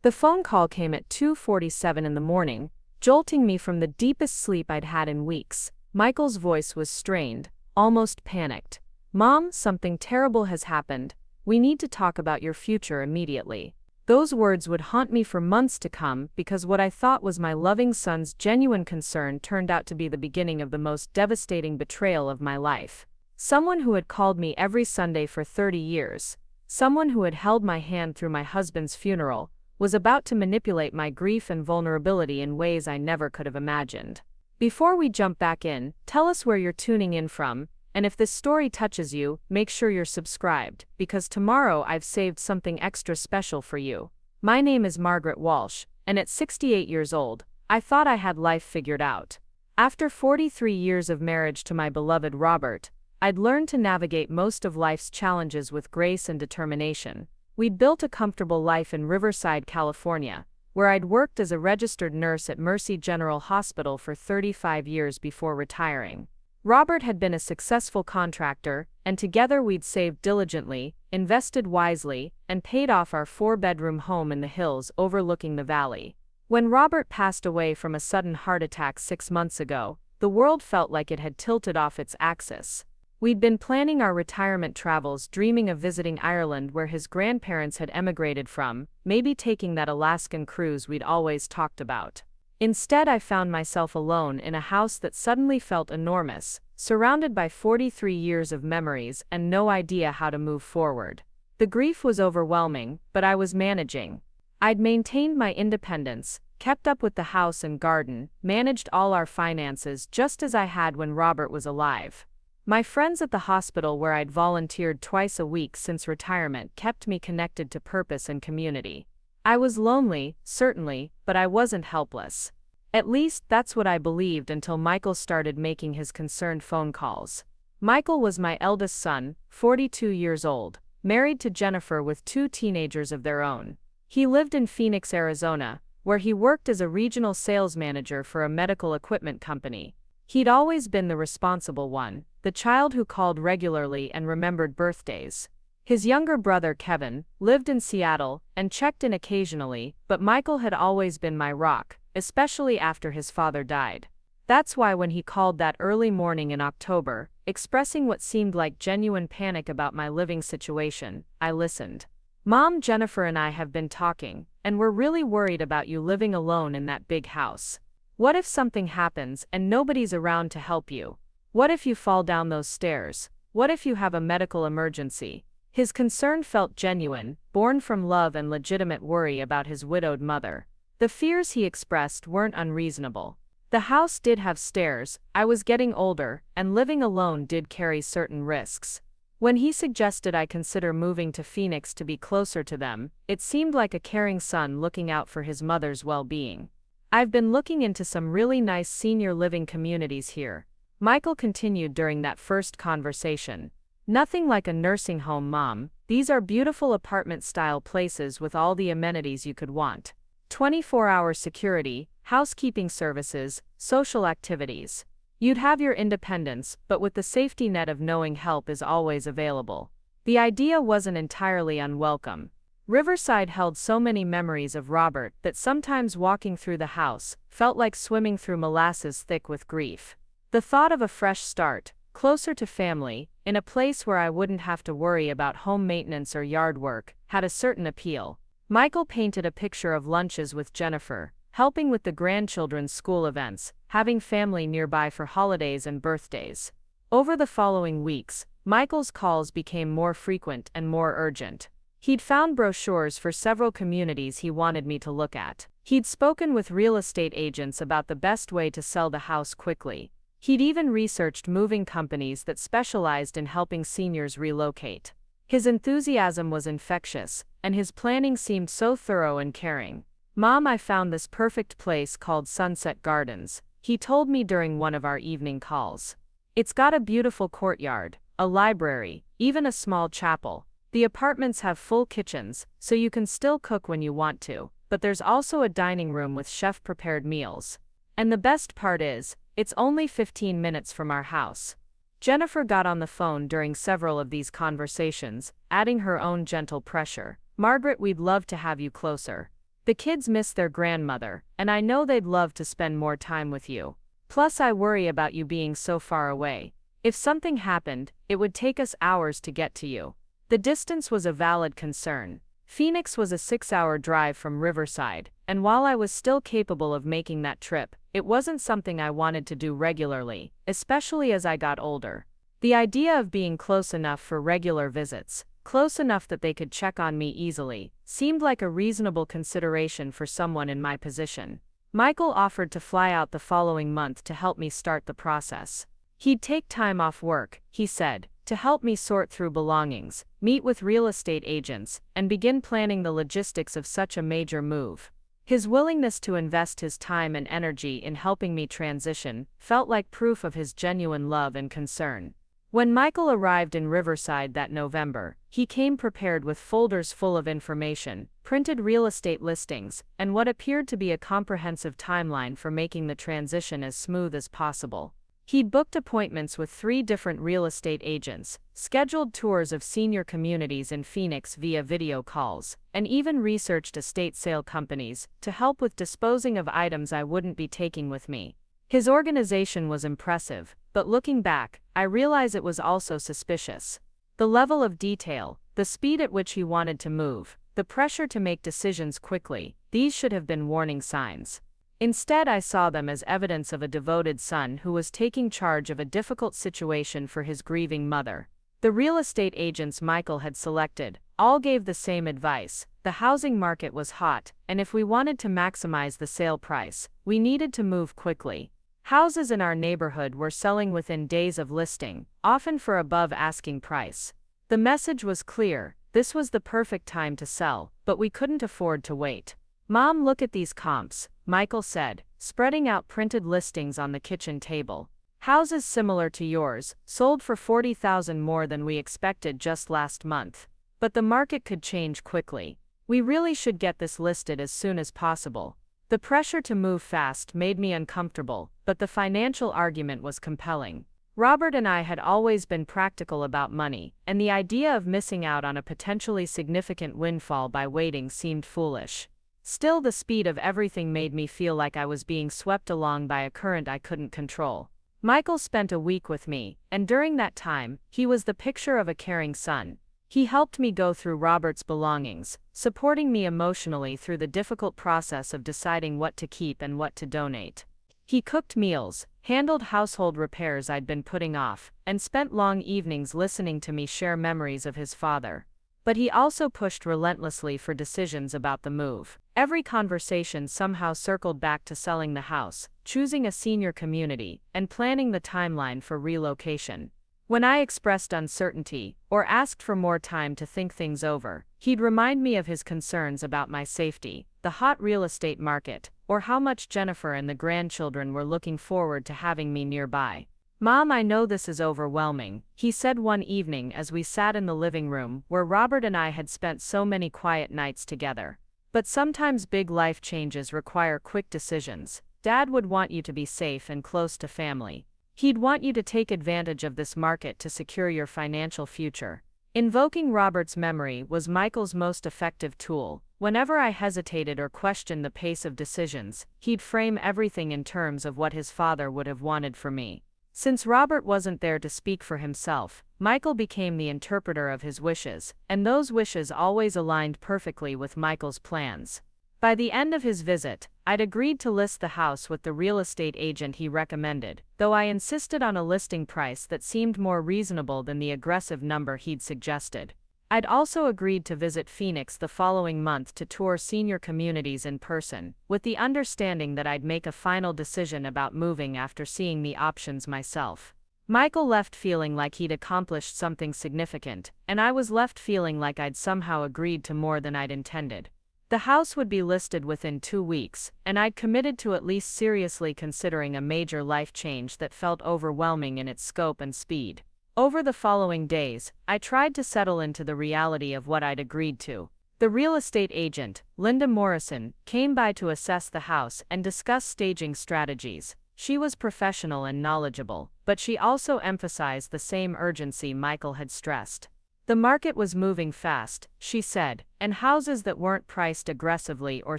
The phone call came at 2:47 in the morning, jolting me from the deepest sleep I'd had in weeks. Michael's voice was strained, almost panicked. "Mom, something terrible has happened. We need to talk about your future immediately." Those words would haunt me for months to come because what I thought was my loving son's genuine concern turned out to be the beginning of the most devastating betrayal of my life. Someone who had called me every Sunday for 30 years, someone who had held my hand through my husband's funeral, was about to manipulate my grief and vulnerability in ways I never could have imagined. Before we jump back in, tell us where you're tuning in from, and if this story touches you, make sure you're subscribed, because tomorrow I've saved something extra special for you. My name is Margaret Walsh, and at 68 years old, I thought I had life figured out. After 43 years of marriage to my beloved Robert, I'd learned to navigate most of life's challenges with grace and determination. We'd built a comfortable life in Riverside, California, where I'd worked as a registered nurse at Mercy General Hospital for 35 years before retiring. Robert had been a successful contractor, and together we'd saved diligently, invested wisely, and paid off our 4-bedroom home in the hills overlooking the valley. When Robert passed away from a sudden heart attack 6 months ago, the world felt like it had tilted off its axis. We'd been planning our retirement travels, dreaming of visiting Ireland where his grandparents had emigrated from, maybe taking that Alaskan cruise we'd always talked about. Instead, I found myself alone in a house that suddenly felt enormous, surrounded by 43 years of memories and no idea how to move forward. The grief was overwhelming, but I was managing. I'd maintained my independence, kept up with the house and garden, managed all our finances just as I had when Robert was alive. My friends at the hospital where I'd volunteered twice a week since retirement kept me connected to purpose and community. I was lonely, certainly, but I wasn't helpless. At least, that's what I believed until Michael started making his concerned phone calls. Michael was my eldest son, 42 years old, married to Jennifer with 2 teenagers of their own. He lived in Phoenix, Arizona, where he worked as a regional sales manager for a medical equipment company. He'd always been the responsible one, the child who called regularly and remembered birthdays. His younger brother, Kevin, lived in Seattle and checked in occasionally, but Michael had always been my rock, especially after his father died. That's why when he called that early morning in October, expressing what seemed like genuine panic about my living situation, I listened. "Mom, Jennifer and I have been talking, and we're really worried about you living alone in that big house. What if something happens and nobody's around to help you? What if you fall down those stairs? What if you have a medical emergency?" His concern felt genuine, born from love and legitimate worry about his widowed mother. The fears he expressed weren't unreasonable. The house did have stairs, I was getting older, and living alone did carry certain risks. When he suggested I consider moving to Phoenix to be closer to them, it seemed like a caring son looking out for his mother's well-being. "I've been looking into some really nice senior living communities here," Michael continued during that first conversation. "Nothing like a nursing home, Mom. These are beautiful apartment-style places with all the amenities you could want. 24-hour security, housekeeping services, social activities. You'd have your independence, but with the safety net of knowing help is always available." The idea wasn't entirely unwelcome. Riverside held so many memories of Robert that sometimes walking through the house felt like swimming through molasses thick with grief. The thought of a fresh start, closer to family, in a place where I wouldn't have to worry about home maintenance or yard work, had a certain appeal. Michael painted a picture of lunches with Jennifer, helping with the grandchildren's school events, having family nearby for holidays and birthdays. Over the following weeks, Michael's calls became more frequent and more urgent. He'd found brochures for several communities he wanted me to look at. He'd spoken with real estate agents about the best way to sell the house quickly. He'd even researched moving companies that specialized in helping seniors relocate. His enthusiasm was infectious, and his planning seemed so thorough and caring. "Mom, I found this perfect place called Sunset Gardens," he told me during one of our evening calls. "It's got a beautiful courtyard, a library, even a small chapel. The apartments have full kitchens, so you can still cook when you want to, but there's also a dining room with chef-prepared meals. And the best part is, it's only 15 minutes from our house." Jennifer got on the phone during several of these conversations, adding her own gentle pressure. "Margaret, we'd love to have you closer. The kids miss their grandmother, and I know they'd love to spend more time with you. Plus, I worry about you being so far away. If something happened, it would take us hours to get to you. The distance was a valid concern. Phoenix was a 6-hour drive from Riverside, and while I was still capable of making that trip, it wasn't something I wanted to do regularly, especially as I got older. The idea of being close enough for regular visits, close enough that they could check on me easily, seemed like a reasonable consideration for someone in my position. Michael offered to fly out the following month to help me start the process. He'd take time off work, he said, to help me sort through belongings, meet with real estate agents, and begin planning the logistics of such a major move. His willingness to invest his time and energy in helping me transition felt like proof of his genuine love and concern. When Michael arrived in Riverside that November, he came prepared with folders full of information, printed real estate listings, and what appeared to be a comprehensive timeline for making the transition as smooth as possible. He'd booked appointments with 3 different real estate agents, scheduled tours of senior communities in Phoenix via video calls, and even researched estate sale companies to help with disposing of items I wouldn't be taking with me. His organization was impressive, but looking back, I realize it was also suspicious. The level of detail, the speed at which he wanted to move, the pressure to make decisions quickly, these should have been warning signs. Instead, I saw them as evidence of a devoted son who was taking charge of a difficult situation for his grieving mother. The real estate agents Michael had selected all gave the same advice. The housing market was hot, and if we wanted to maximize the sale price, we needed to move quickly. Houses in our neighborhood were selling within days of listing, often for above asking price. The message was clear: this was the perfect time to sell, but we couldn't afford to wait. "Mom, look at these comps," Michael said, spreading out printed listings on the kitchen table. "Houses similar to yours, sold for $40,000 more than we expected just last month. But the market could change quickly. We really should get this listed as soon as possible." The pressure to move fast made me uncomfortable, but the financial argument was compelling. Robert and I had always been practical about money, and the idea of missing out on a potentially significant windfall by waiting seemed foolish. Still, the speed of everything made me feel like I was being swept along by a current I couldn't control. Michael spent a week with me, and during that time, he was the picture of a caring son. He helped me go through Robert's belongings, supporting me emotionally through the difficult process of deciding what to keep and what to donate. He cooked meals, handled household repairs I'd been putting off, and spent long evenings listening to me share memories of his father. But he also pushed relentlessly for decisions about the move. Every conversation somehow circled back to selling the house, choosing a senior community, and planning the timeline for relocation. When I expressed uncertainty, or asked for more time to think things over, he'd remind me of his concerns about my safety, the hot real estate market, or how much Jennifer and the grandchildren were looking forward to having me nearby. "Mom, I know this is overwhelming," he said one evening as we sat in the living room where Robert and I had spent so many quiet nights together. "But sometimes big life changes require quick decisions. Dad would want you to be safe and close to family. He'd want you to take advantage of this market to secure your financial future." Invoking Robert's memory was Michael's most effective tool. Whenever I hesitated or questioned the pace of decisions, he'd frame everything in terms of what his father would have wanted for me. Since Robert wasn't there to speak for himself, Michael became the interpreter of his wishes, and those wishes always aligned perfectly with Michael's plans. By the end of his visit, I'd agreed to list the house with the real estate agent he recommended, though I insisted on a listing price that seemed more reasonable than the aggressive number he'd suggested. I'd also agreed to visit Phoenix the following month to tour senior communities in person, with the understanding that I'd make a final decision about moving after seeing the options myself. Michael left feeling like he'd accomplished something significant, and I was left feeling like I'd somehow agreed to more than I'd intended. The house would be listed within 2 weeks, and I'd committed to at least seriously considering a major life change that felt overwhelming in its scope and speed. Over the following days, I tried to settle into the reality of what I'd agreed to. The real estate agent, Linda Morrison, came by to assess the house and discuss staging strategies. She was professional and knowledgeable, but she also emphasized the same urgency Michael had stressed. The market was moving fast, she said, and houses that weren't priced aggressively or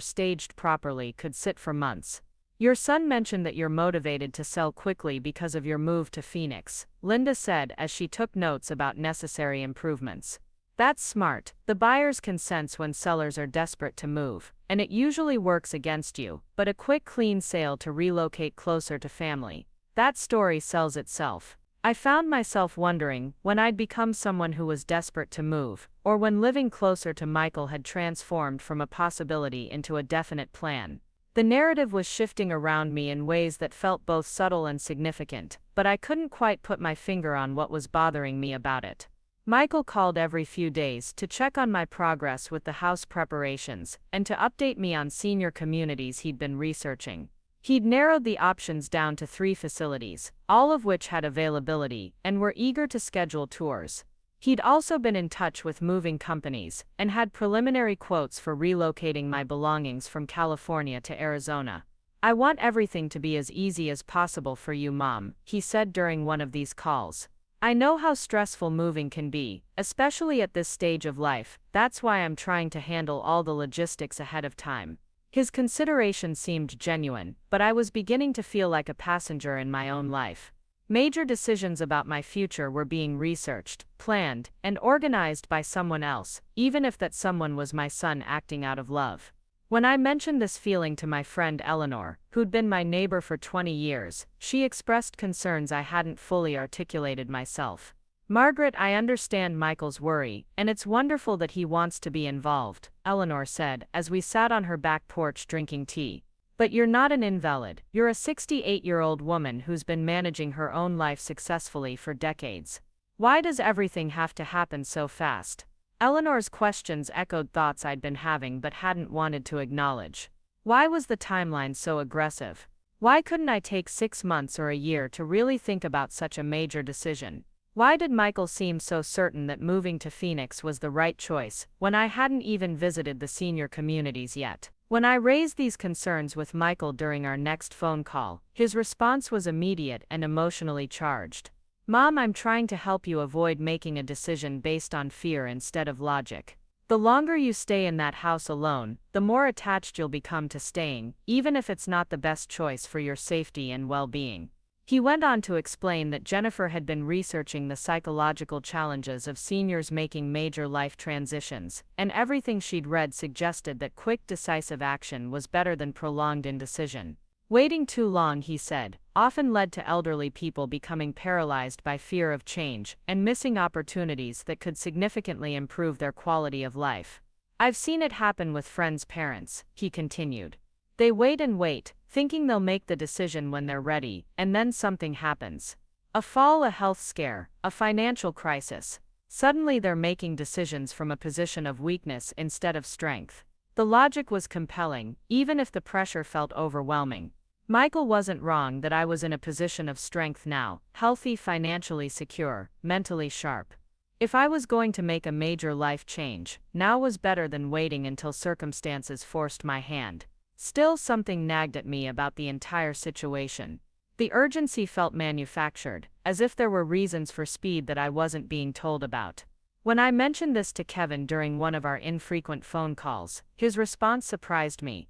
staged properly could sit for months. Your son mentioned that you're motivated to sell quickly because of your move to Phoenix, Linda said as she took notes about necessary improvements. That's smart. The buyers can sense when sellers are desperate to move, and it usually works against you, but a quick clean sale to relocate closer to family. That story sells itself. I found myself wondering when I'd become someone who was desperate to move, or when living closer to Michael had transformed from a possibility into a definite plan. The narrative was shifting around me in ways that felt both subtle and significant, but I couldn't quite put my finger on what was bothering me about it. Michael called every few days to check on my progress with the house preparations and to update me on senior communities he'd been researching. He'd narrowed the options down to 3 facilities, all of which had availability and were eager to schedule tours. He'd also been in touch with moving companies and had preliminary quotes for relocating my belongings from California to Arizona. I want everything to be as easy as possible for you, Mom, he said during one of these calls. I know how stressful moving can be, especially at this stage of life. That's why I'm trying to handle all the logistics ahead of time. His consideration seemed genuine, but I was beginning to feel like a passenger in my own life. Major decisions about my future were being researched, planned, and organized by someone else, even if that someone was my son acting out of love. When I mentioned this feeling to my friend Eleanor, who'd been my neighbor for 20 years, she expressed concerns I hadn't fully articulated myself. Margaret, I understand Michael's worry, and it's wonderful that he wants to be involved, Eleanor said as we sat on her back porch drinking tea. But you're not an invalid. You're a 68-year-old woman who's been managing her own life successfully for decades. Why does everything have to happen so fast? Eleanor's questions echoed thoughts I'd been having but hadn't wanted to acknowledge. Why was the timeline so aggressive? Why couldn't I take 6 months or a year to really think about such a major decision? Why did Michael seem so certain that moving to Phoenix was the right choice, when I hadn't even visited the senior communities yet? When I raised these concerns with Michael during our next phone call, his response was immediate and emotionally charged. Mom, I'm trying to help you avoid making a decision based on fear instead of logic. The longer you stay in that house alone, the more attached you'll become to staying, even if it's not the best choice for your safety and well-being. He went on to explain that Jennifer had been researching the psychological challenges of seniors making major life transitions, and everything she'd read suggested that quick, decisive action was better than prolonged indecision. Waiting too long, he said, often led to elderly people becoming paralyzed by fear of change and missing opportunities that could significantly improve their quality of life. I've seen it happen with friends' parents, he continued. They wait and wait, thinking they'll make the decision when they're ready, and then something happens. A fall, a health scare, a financial crisis. Suddenly they're making decisions from a position of weakness instead of strength. The logic was compelling, even if the pressure felt overwhelming. Michael wasn't wrong that I was in a position of strength now, healthy, financially secure, mentally sharp. If I was going to make a major life change, now was better than waiting until circumstances forced my hand. Still, something nagged at me about the entire situation. The urgency felt manufactured, as if there were reasons for speed that I wasn't being told about. When I mentioned this to Kevin during one of our infrequent phone calls, his response surprised me.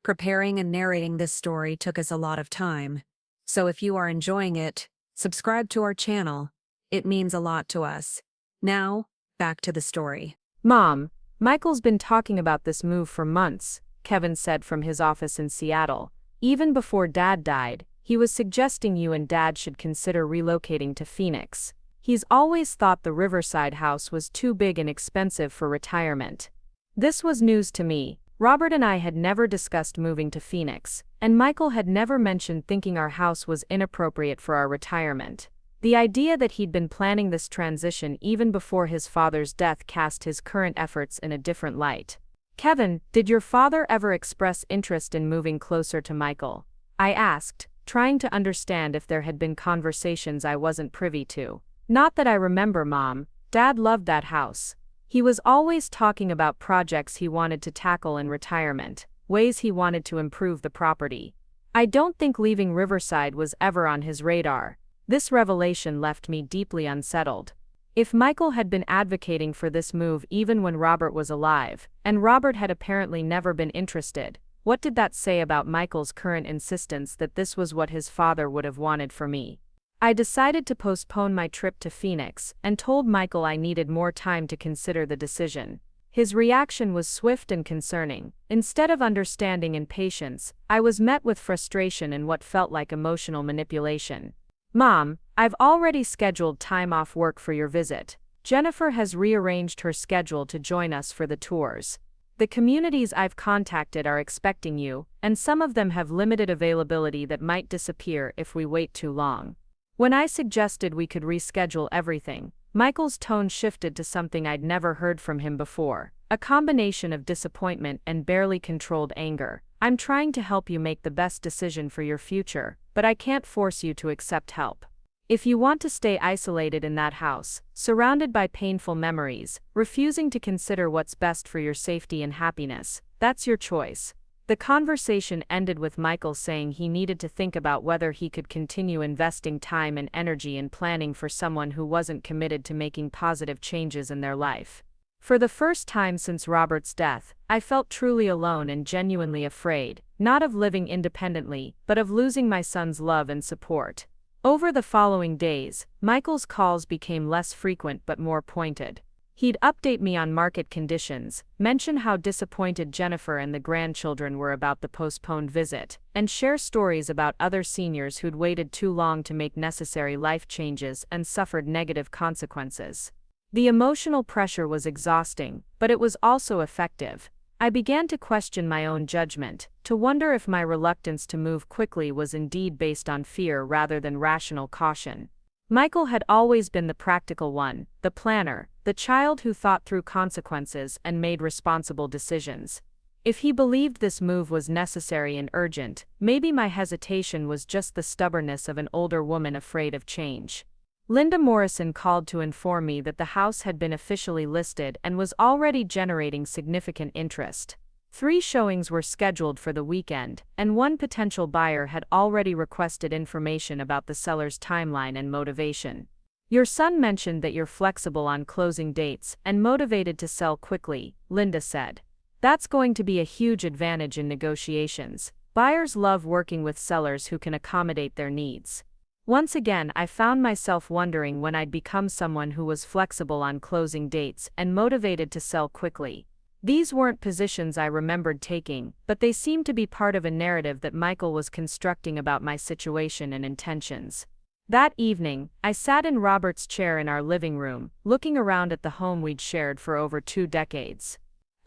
Preparing and narrating this story took us a lot of time. So if you are enjoying it, subscribe to our channel. It means a lot to us. Now, back to the story. Mom, Michael's been talking about this move for months, Kevin said from his office in Seattle. Even before Dad died, he was suggesting you and Dad should consider relocating to Phoenix. He's always thought the Riverside house was too big and expensive for retirement. This was news to me. Robert and I had never discussed moving to Phoenix, and Michael had never mentioned thinking our house was inappropriate for our retirement. The idea that he'd been planning this transition even before his father's death cast his current efforts in a different light. Kevin, did your father ever express interest in moving closer to Michael? I asked, trying to understand if there had been conversations I wasn't privy to. Not that I remember, Mom. Dad loved that house. He was always talking about projects he wanted to tackle in retirement, ways he wanted to improve the property. I don't think leaving Riverside was ever on his radar. This revelation left me deeply unsettled. If Michael had been advocating for this move even when Robert was alive, and Robert had apparently never been interested, what did that say about Michael's current insistence that this was what his father would have wanted for me? I decided to postpone my trip to Phoenix and told Michael I needed more time to consider the decision. His reaction was swift and concerning. Instead of understanding and patience, I was met with frustration and what felt like emotional manipulation. "Mom, I've already scheduled time off work for your visit. Jennifer has rearranged her schedule to join us for the tours. The communities I've contacted are expecting you, and some of them have limited availability that might disappear if we wait too long." When I suggested we could reschedule everything, Michael's tone shifted to something I'd never heard from him before, a combination of disappointment and barely controlled anger. "I'm trying to help you make the best decision for your future, but I can't force you to accept help. If you want to stay isolated in that house, surrounded by painful memories, refusing to consider what's best for your safety and happiness, that's your choice." The conversation ended with Michael saying he needed to think about whether he could continue investing time and energy in planning for someone who wasn't committed to making positive changes in their life. For the first time since Robert's death, I felt truly alone and genuinely afraid, not of living independently, but of losing my son's love and support. Over the following days, Michael's calls became less frequent but more pointed. He'd update me on market conditions, mention how disappointed Jennifer and the grandchildren were about the postponed visit, and share stories about other seniors who'd waited too long to make necessary life changes and suffered negative consequences. The emotional pressure was exhausting, but it was also effective. I began to question my own judgment, to wonder if my reluctance to move quickly was indeed based on fear rather than rational caution. Michael had always been the practical one, the planner, the child who thought through consequences and made responsible decisions. If he believed this move was necessary and urgent, maybe my hesitation was just the stubbornness of an older woman afraid of change. Linda Morrison called to inform me that the house had been officially listed and was already generating significant interest. 3 showings were scheduled for the weekend, and one potential buyer had already requested information about the seller's timeline and motivation. "Your son mentioned that you're flexible on closing dates and motivated to sell quickly," Linda said. "That's going to be a huge advantage in negotiations. Buyers love working with sellers who can accommodate their needs." Once again, I found myself wondering when I'd become someone who was flexible on closing dates and motivated to sell quickly. These weren't positions I remembered taking, but they seemed to be part of a narrative that Michael was constructing about my situation and intentions. That evening, I sat in Robert's chair in our living room, looking around at the home we'd shared for over 2 decades.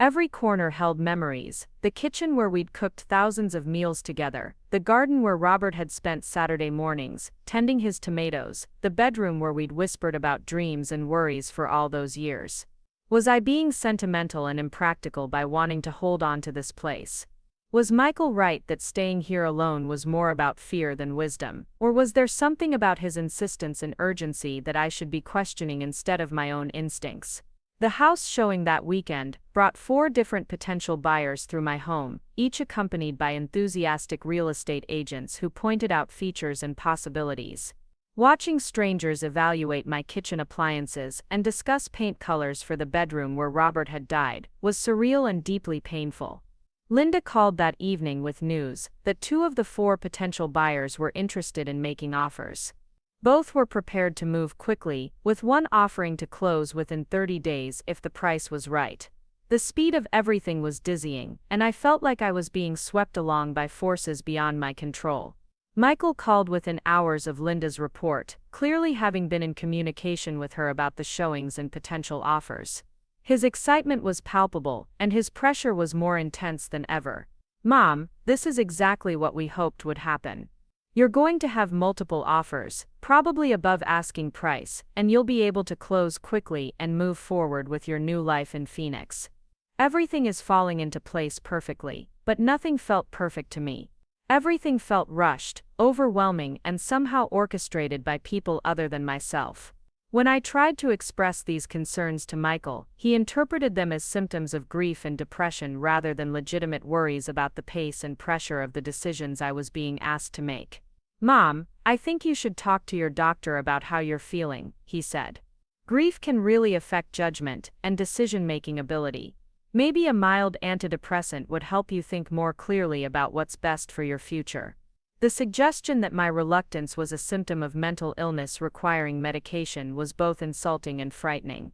Every corner held memories: the kitchen where we'd cooked thousands of meals together, the garden where Robert had spent Saturday mornings, tending his tomatoes, the bedroom where we'd whispered about dreams and worries for all those years. Was I being sentimental and impractical by wanting to hold on to this place? Was Michael right that staying here alone was more about fear than wisdom? Or was there something about his insistence and urgency that I should be questioning instead of my own instincts? The house showing that weekend brought 4 different potential buyers through my home, each accompanied by enthusiastic real estate agents who pointed out features and possibilities. Watching strangers evaluate my kitchen appliances and discuss paint colors for the bedroom where Robert had died was surreal and deeply painful. Linda called that evening with news that 2 of the 4 potential buyers were interested in making offers. Both were prepared to move quickly, with one offering to close within 30 days if the price was right. The speed of everything was dizzying, and I felt like I was being swept along by forces beyond my control. Michael called within hours of Linda's report, clearly having been in communication with her about the showings and potential offers. His excitement was palpable, and his pressure was more intense than ever. "Mom, this is exactly what we hoped would happen. You're going to have multiple offers, probably above asking price, and you'll be able to close quickly and move forward with your new life in Phoenix. Everything is falling into place perfectly, but nothing felt perfect to me. Everything felt rushed, overwhelming, and somehow orchestrated by people other than myself." When I tried to express these concerns to Michael, he interpreted them as symptoms of grief and depression rather than legitimate worries about the pace and pressure of the decisions I was being asked to make. "Mom, I think you should talk to your doctor about how you're feeling," he said. Grief can really affect judgment and decision-making ability. Maybe a mild antidepressant would help you think more clearly about what's best for your future. The suggestion that my reluctance was a symptom of mental illness requiring medication was both insulting and frightening.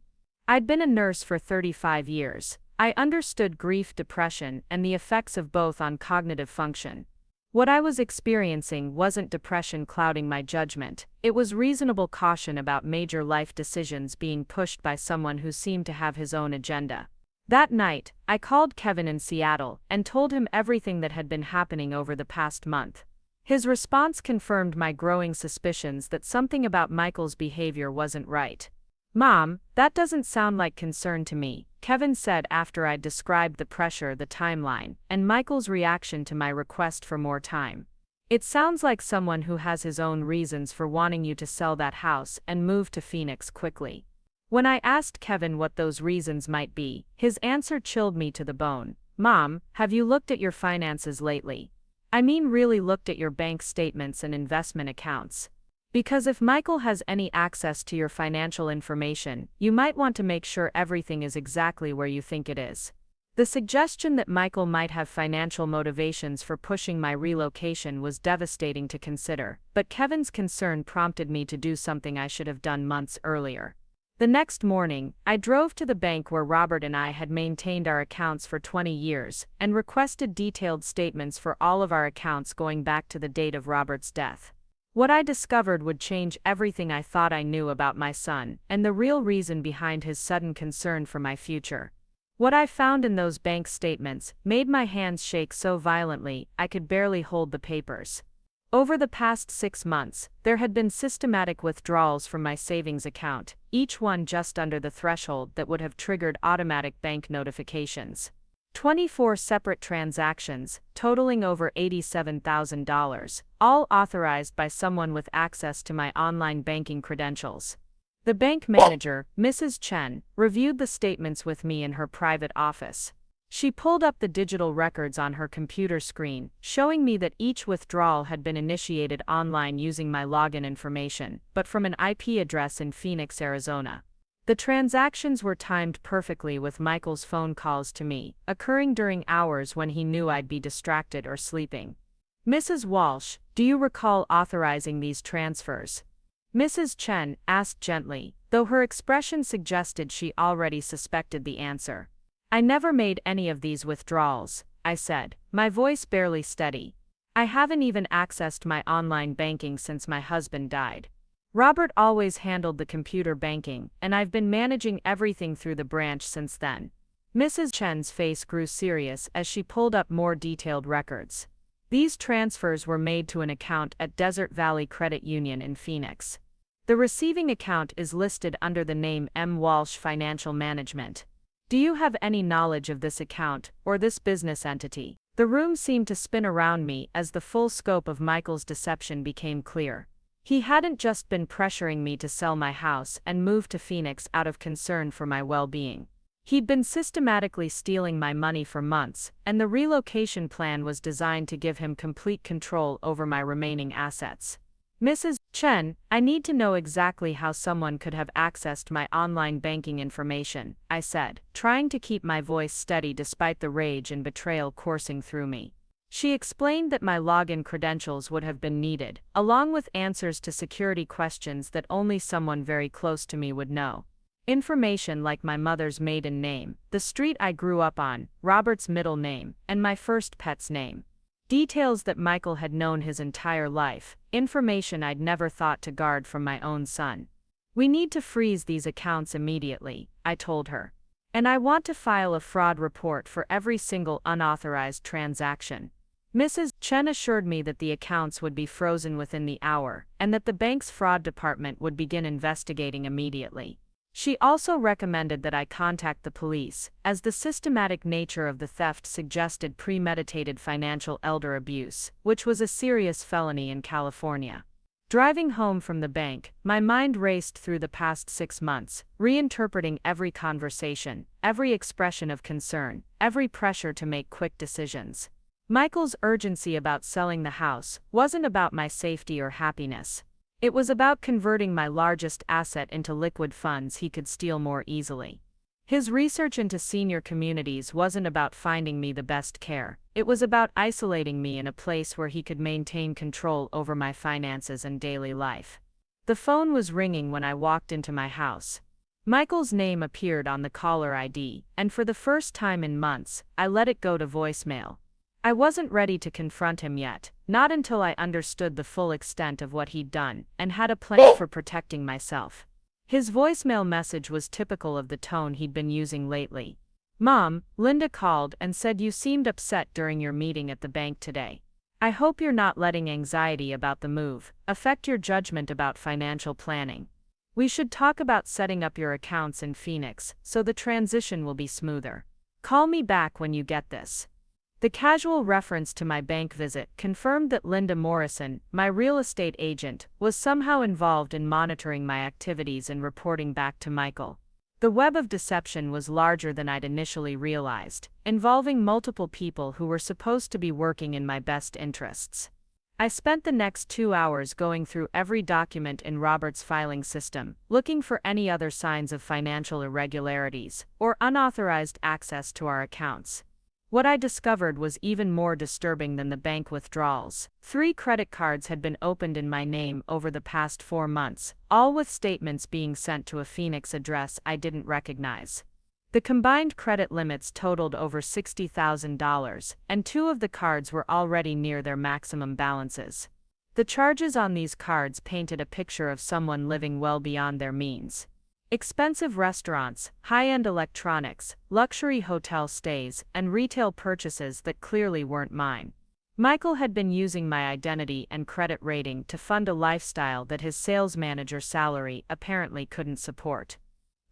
I'd been a nurse for 35 years. I understood grief, depression, and the effects of both on cognitive function. What I was experiencing wasn't depression clouding my judgment, it was reasonable caution about major life decisions being pushed by someone who seemed to have his own agenda. That night, I called Kevin in Seattle and told him everything that had been happening over the past month. His response confirmed my growing suspicions that something about Michael's behavior wasn't right. "Mom, that doesn't sound like concern to me," Kevin said after I'd described the pressure, the timeline, and Michael's reaction to my request for more time. "It sounds like someone who has his own reasons for wanting you to sell that house and move to Phoenix quickly." When I asked Kevin what those reasons might be, his answer chilled me to the bone. "Mom, have you looked at your finances lately? I mean, really looked at your bank statements and investment accounts? Because if Michael has any access to your financial information, you might want to make sure everything is exactly where you think it is." The suggestion that Michael might have financial motivations for pushing my relocation was devastating to consider, but Kevin's concern prompted me to do something I should have done months earlier. The next morning, I drove to the bank where Robert and I had maintained our accounts for 20 years and requested detailed statements for all of our accounts going back to the date of Robert's death. What I discovered would change everything I thought I knew about my son, and the real reason behind his sudden concern for my future. What I found in those bank statements made my hands shake so violently I could barely hold the papers. Over the past 6 months, there had been systematic withdrawals from my savings account, each one just under the threshold that would have triggered automatic bank notifications. 24 separate transactions, totaling over $87,000, all authorized by someone with access to my online banking credentials. The bank manager, Mrs. Chen, reviewed the statements with me in her private office. She pulled up the digital records on her computer screen, showing me that each withdrawal had been initiated online using my login information, but from an IP address in Phoenix, Arizona. The transactions were timed perfectly with Michael's phone calls to me, occurring during hours when he knew I'd be distracted or sleeping. "Mrs. Walsh, do you recall authorizing these transfers?" Mrs. Chen asked gently, though her expression suggested she already suspected the answer. "I never made any of these withdrawals," I said, my voice barely steady. "I haven't even accessed my online banking since my husband died. Robert always handled the computer banking, and I've been managing everything through the branch since then." Mrs. Chen's face grew serious as she pulled up more detailed records. These transfers were made to an account at Desert Valley Credit Union in Phoenix. The receiving account is listed under the name M. Walsh Financial Management. "Do you have any knowledge of this account, or this business entity?" The room seemed to spin around me as the full scope of Michael's deception became clear. He hadn't just been pressuring me to sell my house and move to Phoenix out of concern for my well-being. He'd been systematically stealing my money for months, and the relocation plan was designed to give him complete control over my remaining assets. "Mrs. Chen, I need to know exactly how someone could have accessed my online banking information," I said, trying to keep my voice steady despite the rage and betrayal coursing through me. She explained that my login credentials would have been needed, along with answers to security questions that only someone very close to me would know. Information like my mother's maiden name, the street I grew up on, Robert's middle name, and my first pet's name. Details that Michael had known his entire life, information I'd never thought to guard from my own son. "We need to freeze these accounts immediately," I told her. "And I want to file a fraud report for every single unauthorized transaction." Mrs. Chen assured me that the accounts would be frozen within the hour, and that the bank's fraud department would begin investigating immediately. She also recommended that I contact the police, as the systematic nature of the theft suggested premeditated financial elder abuse, which was a serious felony in California. Driving home from the bank, my mind raced through the past 6 months, reinterpreting every conversation, every expression of concern, every pressure to make quick decisions. Michael's urgency about selling the house wasn't about my safety or happiness. It was about converting my largest asset into liquid funds he could steal more easily. His research into senior communities wasn't about finding me the best care. It was about isolating me in a place where he could maintain control over my finances and daily life. The phone was ringing when I walked into my house. Michael's name appeared on the caller ID, and for the first time in months, I let it go to voicemail. I wasn't ready to confront him yet, not until I understood the full extent of what he'd done and had a plan for protecting myself. His voicemail message was typical of the tone he'd been using lately. "Mom, Linda called and said you seemed upset during your meeting at the bank today. I hope you're not letting anxiety about the move affect your judgment about financial planning. We should talk about setting up your accounts in Phoenix so the transition will be smoother. Call me back when you get this." The casual reference to my bank visit confirmed that Linda Morrison, my real estate agent, was somehow involved in monitoring my activities and reporting back to Michael. The web of deception was larger than I'd initially realized, involving multiple people who were supposed to be working in my best interests. I spent the next 2 hours going through every document in Robert's filing system, looking for any other signs of financial irregularities or unauthorized access to our accounts. What I discovered was even more disturbing than the bank withdrawals. 3 credit cards had been opened in my name over the past 4 months, all with statements being sent to a Phoenix address I didn't recognize. The combined credit limits totaled over $60,000, and 2 of the cards were already near their maximum balances. The charges on these cards painted a picture of someone living well beyond their means. Expensive restaurants, high-end electronics, luxury hotel stays, and retail purchases that clearly weren't mine. Michael had been using my identity and credit rating to fund a lifestyle that his sales manager salary apparently couldn't support.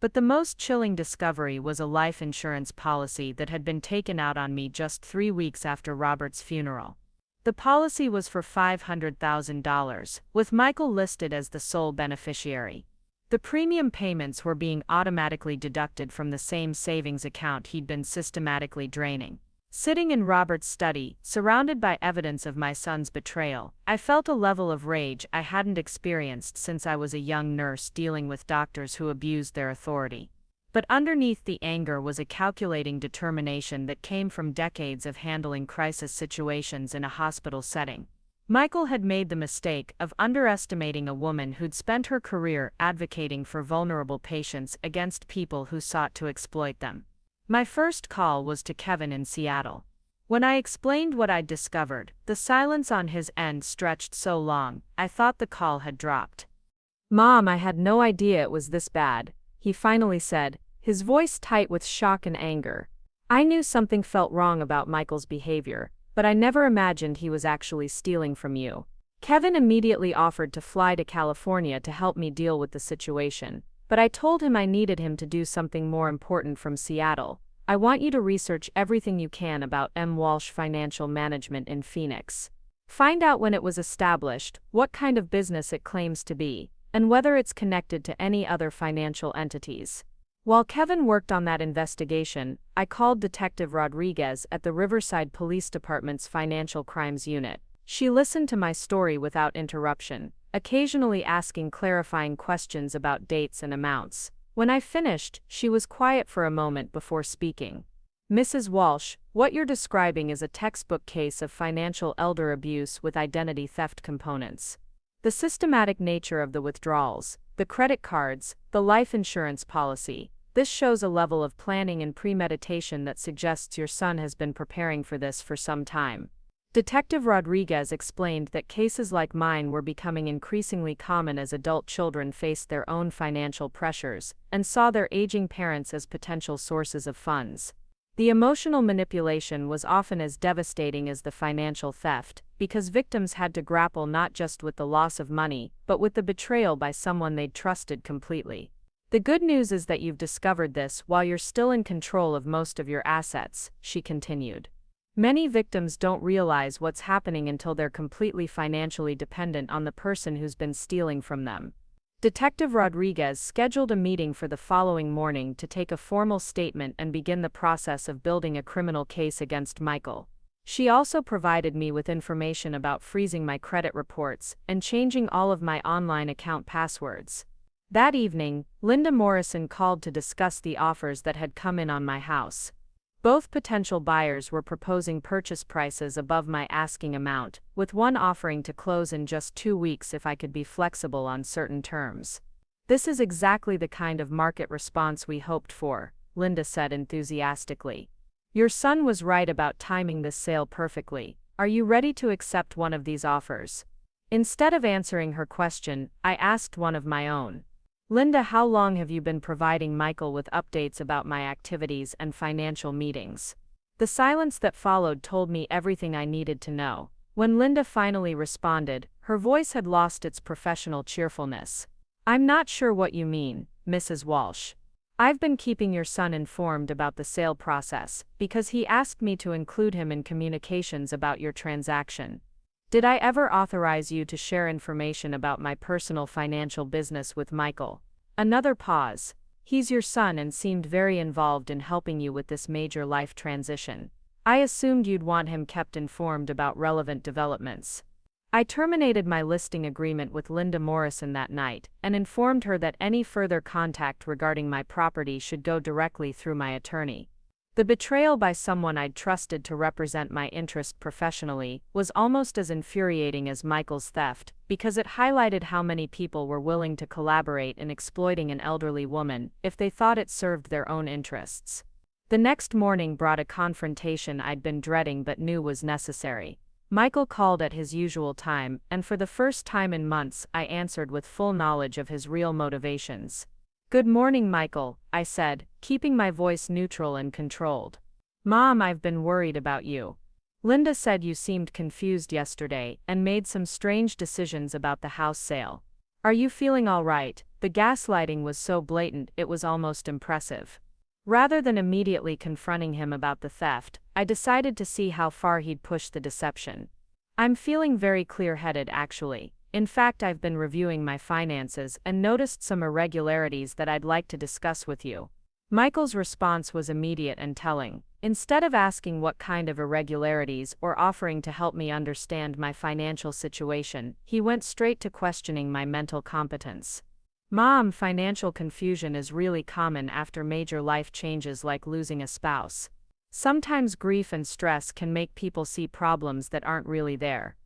But the most chilling discovery was a life insurance policy that had been taken out on me just 3 weeks after Robert's funeral. The policy was for $500,000, with Michael listed as the sole beneficiary. The premium payments were being automatically deducted from the same savings account he'd been systematically draining. Sitting in Robert's study, surrounded by evidence of my son's betrayal, I felt a level of rage I hadn't experienced since I was a young nurse dealing with doctors who abused their authority. But underneath the anger was a calculating determination that came from decades of handling crisis situations in a hospital setting. Michael had made the mistake of underestimating a woman who'd spent her career advocating for vulnerable patients against people who sought to exploit them. My first call was to Kevin in Seattle. When I explained what I'd discovered, the silence on his end stretched so long, I thought the call had dropped. "Mom, I had no idea it was this bad," he finally said, his voice tight with shock and anger. "I knew something felt wrong about Michael's behavior, but I never imagined he was actually stealing from you." Kevin immediately offered to fly to California to help me deal with the situation, but I told him I needed him to do something more important from Seattle. "I want you to research everything you can about M. Walsh Financial Management in Phoenix. Find out when it was established, what kind of business it claims to be, and whether it's connected to any other financial entities." While Kevin worked on that investigation, I called Detective Rodriguez at the Riverside Police Department's Financial Crimes Unit. She listened to my story without interruption, occasionally asking clarifying questions about dates and amounts. When I finished, she was quiet for a moment before speaking. "Mrs. Walsh, what you're describing is a textbook case of financial elder abuse with identity theft components. The systematic nature of the withdrawals, the credit cards, the life insurance policy, this shows a level of planning and premeditation that suggests your son has been preparing for this for some time." Detective Rodriguez explained that cases like mine were becoming increasingly common as adult children faced their own financial pressures and saw their aging parents as potential sources of funds. The emotional manipulation was often as devastating as the financial theft, because victims had to grapple not just with the loss of money, but with the betrayal by someone they'd trusted completely. "The good news is that you've discovered this while you're still in control of most of your assets," she continued. "Many victims don't realize what's happening until they're completely financially dependent on the person who's been stealing from them." Detective Rodriguez scheduled a meeting for the following morning to take a formal statement and begin the process of building a criminal case against Michael. She also provided me with information about freezing my credit reports and changing all of my online account passwords. That evening, Linda Morrison called to discuss the offers that had come in on my house. Both potential buyers were proposing purchase prices above my asking amount, with one offering to close in just 2 weeks if I could be flexible on certain terms. "This is exactly the kind of market response we hoped for," Linda said enthusiastically. "Your son was right about timing this sale perfectly. Are you ready to accept one of these offers?" Instead of answering her question, I asked one of my own. "Linda, how long have you been providing Michael with updates about my activities and financial meetings?" The silence that followed told me everything I needed to know. When Linda finally responded, her voice had lost its professional cheerfulness. "I'm not sure what you mean, Mrs. Walsh. I've been keeping your son informed about the sale process because he asked me to include him in communications about your transaction. Did I ever authorize you to share information about my personal financial business with Michael?" Another pause. "He's your son and seemed very involved in helping you with this major life transition. I assumed you'd want him kept informed about relevant developments." I terminated my listing agreement with Linda Morrison that night and informed her that any further contact regarding my property should go directly through my attorney. The betrayal by someone I'd trusted to represent my interest professionally was almost as infuriating as Michael's theft, because it highlighted how many people were willing to collaborate in exploiting an elderly woman if they thought it served their own interests. The next morning brought a confrontation I'd been dreading but knew was necessary. Michael called at his usual time, and for the first time in months, I answered with full knowledge of his real motivations. "Good morning, Michael," I said, keeping my voice neutral and controlled. "Mom, I've been worried about you. Linda said you seemed confused yesterday and made some strange decisions about the house sale. Are you feeling all right?" The gaslighting was so blatant it was almost impressive. Rather than immediately confronting him about the theft, I decided to see how far he'd push the deception. "I'm feeling very clear-headed, actually. In fact, I've been reviewing my finances and noticed some irregularities that I'd like to discuss with you." Michael's response was immediate and telling. Instead of asking what kind of irregularities or offering to help me understand my financial situation, he went straight to questioning my mental competence. "Mom, financial confusion is really common after major life changes like losing a spouse. Sometimes grief and stress can make people see problems that aren't really there.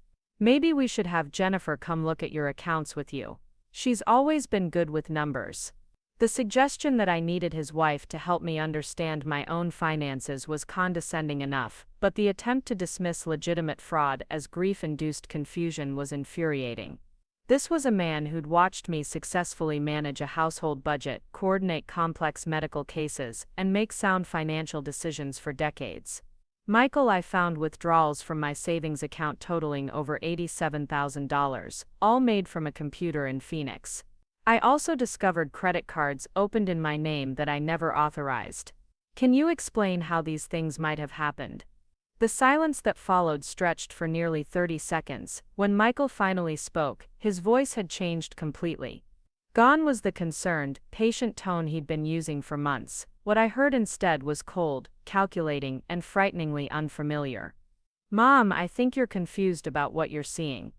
Maybe we should have Jennifer come look at your accounts with you. She's always been good with numbers." The suggestion that I needed his wife to help me understand my own finances was condescending enough, but the attempt to dismiss legitimate fraud as grief-induced confusion was infuriating. This was a man who'd watched me successfully manage a household budget, coordinate complex medical cases, and make sound financial decisions for decades. Michael, I found withdrawals from my savings account totaling over $87,000, all made from a computer in Phoenix. I also discovered credit cards opened in my name that I never authorized. "Can you explain how these things might have happened?" The silence that followed stretched for nearly 30 seconds. When Michael finally spoke, his voice had changed completely. Gone was the concerned, patient tone he'd been using for months. What I heard instead was cold, calculating, and frighteningly unfamiliar. "Mom, I think you're confused about what you're seeing.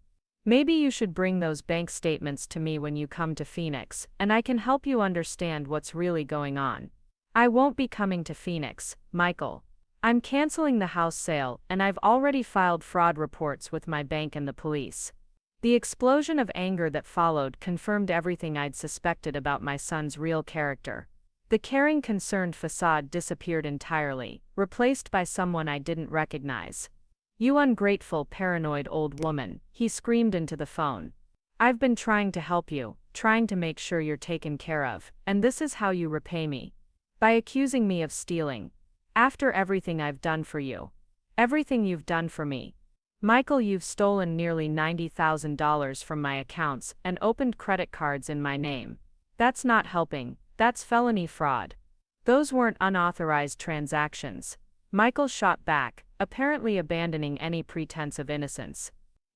Maybe you should bring those bank statements to me when you come to Phoenix, and I can help you understand what's really going on." "I won't be coming to Phoenix, Michael. I'm canceling the house sale, and I've already filed fraud reports with my bank and the police." The explosion of anger that followed confirmed everything I'd suspected about my son's real character. The caring, concerned facade disappeared entirely, replaced by someone I didn't recognize. "You ungrateful, paranoid old woman," he screamed into the phone. "I've been trying to help you, trying to make sure you're taken care of, and this is how you repay me. By accusing me of stealing. After everything I've done for you. Everything you've done for me. Michael, you've stolen nearly $90,000 from my accounts and opened credit cards in my name. That's not helping, that's felony fraud. Those weren't unauthorized transactions." Michael shot back, apparently abandoning any pretense of innocence.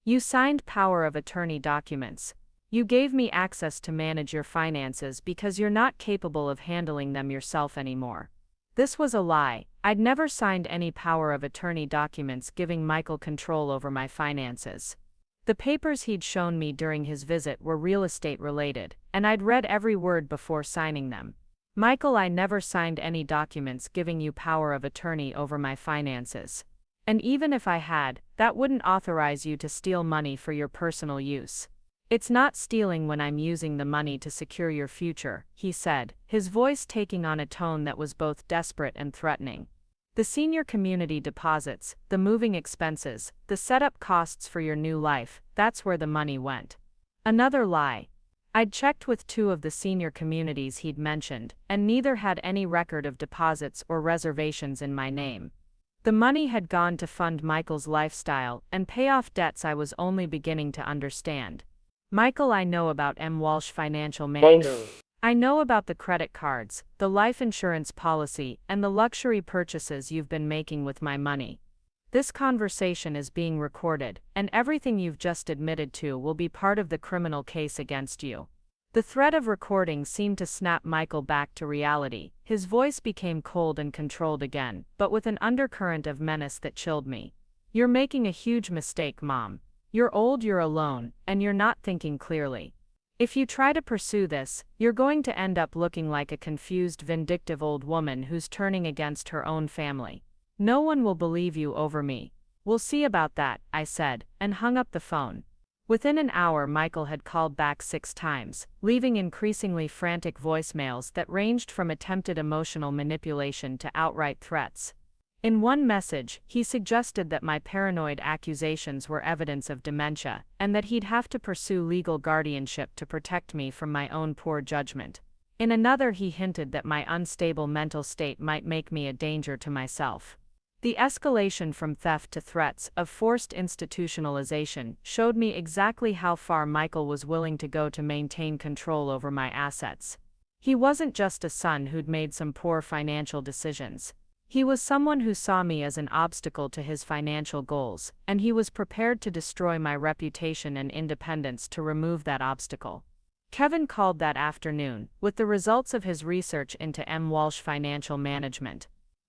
"You signed power of attorney documents. You gave me access to manage your finances because you're not capable of handling them yourself anymore." This was a lie, I'd never signed any power of attorney documents giving Michael control over my finances. The papers he'd shown me during his visit were real estate related, and I'd read every word before signing them. Michael, I never signed any documents giving you power of attorney over my finances. And even if I had, that wouldn't authorize you to steal money for your personal use. It's not stealing when I'm using the money to secure your future, he said, his voice taking on a tone that was both desperate and threatening. The senior community deposits, the moving expenses, the setup costs for your new life, that's where the money went. Another lie. I'd checked with 2 of the senior communities he'd mentioned, and neither had any record of deposits or reservations in my name. The money had gone to fund Michael's lifestyle and pay off debts I was only beginning to understand. Michael, I know about Walsh Financial Management. I know about the credit cards, the life insurance policy, and the luxury purchases you've been making with my money. This conversation is being recorded, and everything you've just admitted to will be part of the criminal case against you. The threat of recording seemed to snap Michael back to reality. His voice became cold and controlled again, but with an undercurrent of menace that chilled me. You're making a huge mistake, Mom. You're old, you're alone, and you're not thinking clearly. If you try to pursue this, you're going to end up looking like a confused, vindictive old woman who's turning against her own family. No one will believe you over me. We'll see about that, I said, and hung up the phone. Within an hour, Michael had called back 6 times, leaving increasingly frantic voicemails that ranged from attempted emotional manipulation to outright threats. In one message, he suggested that my paranoid accusations were evidence of dementia, and that he'd have to pursue legal guardianship to protect me from my own poor judgment. In another, he hinted that my unstable mental state might make me a danger to myself. The escalation from theft to threats of forced institutionalization showed me exactly how far Michael was willing to go to maintain control over my assets. He wasn't just a son who'd made some poor financial decisions. He was someone who saw me as an obstacle to his financial goals, and he was prepared to destroy my reputation and independence to remove that obstacle. Kevin called that afternoon, with the results of his research into Walsh Financial Management.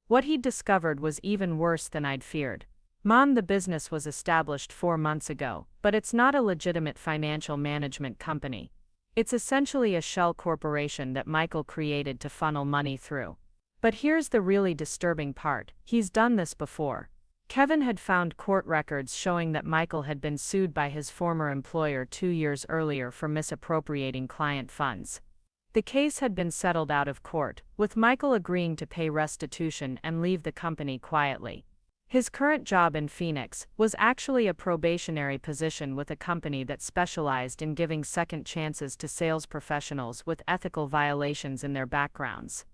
What he'd discovered was even worse than I'd feared. Mom, the business was established 4 months ago, but it's not a legitimate financial management company. It's essentially a shell corporation that Michael created to funnel money through. But here's the really disturbing part, he's done this before. Kevin had found court records showing that Michael had been sued by his former employer 2 years earlier for misappropriating client funds. The case had been settled out of court, with Michael agreeing to pay restitution and leave the company quietly. His current job in Phoenix was actually a probationary position with a company that specialized in giving second chances to sales professionals with ethical violations in their backgrounds.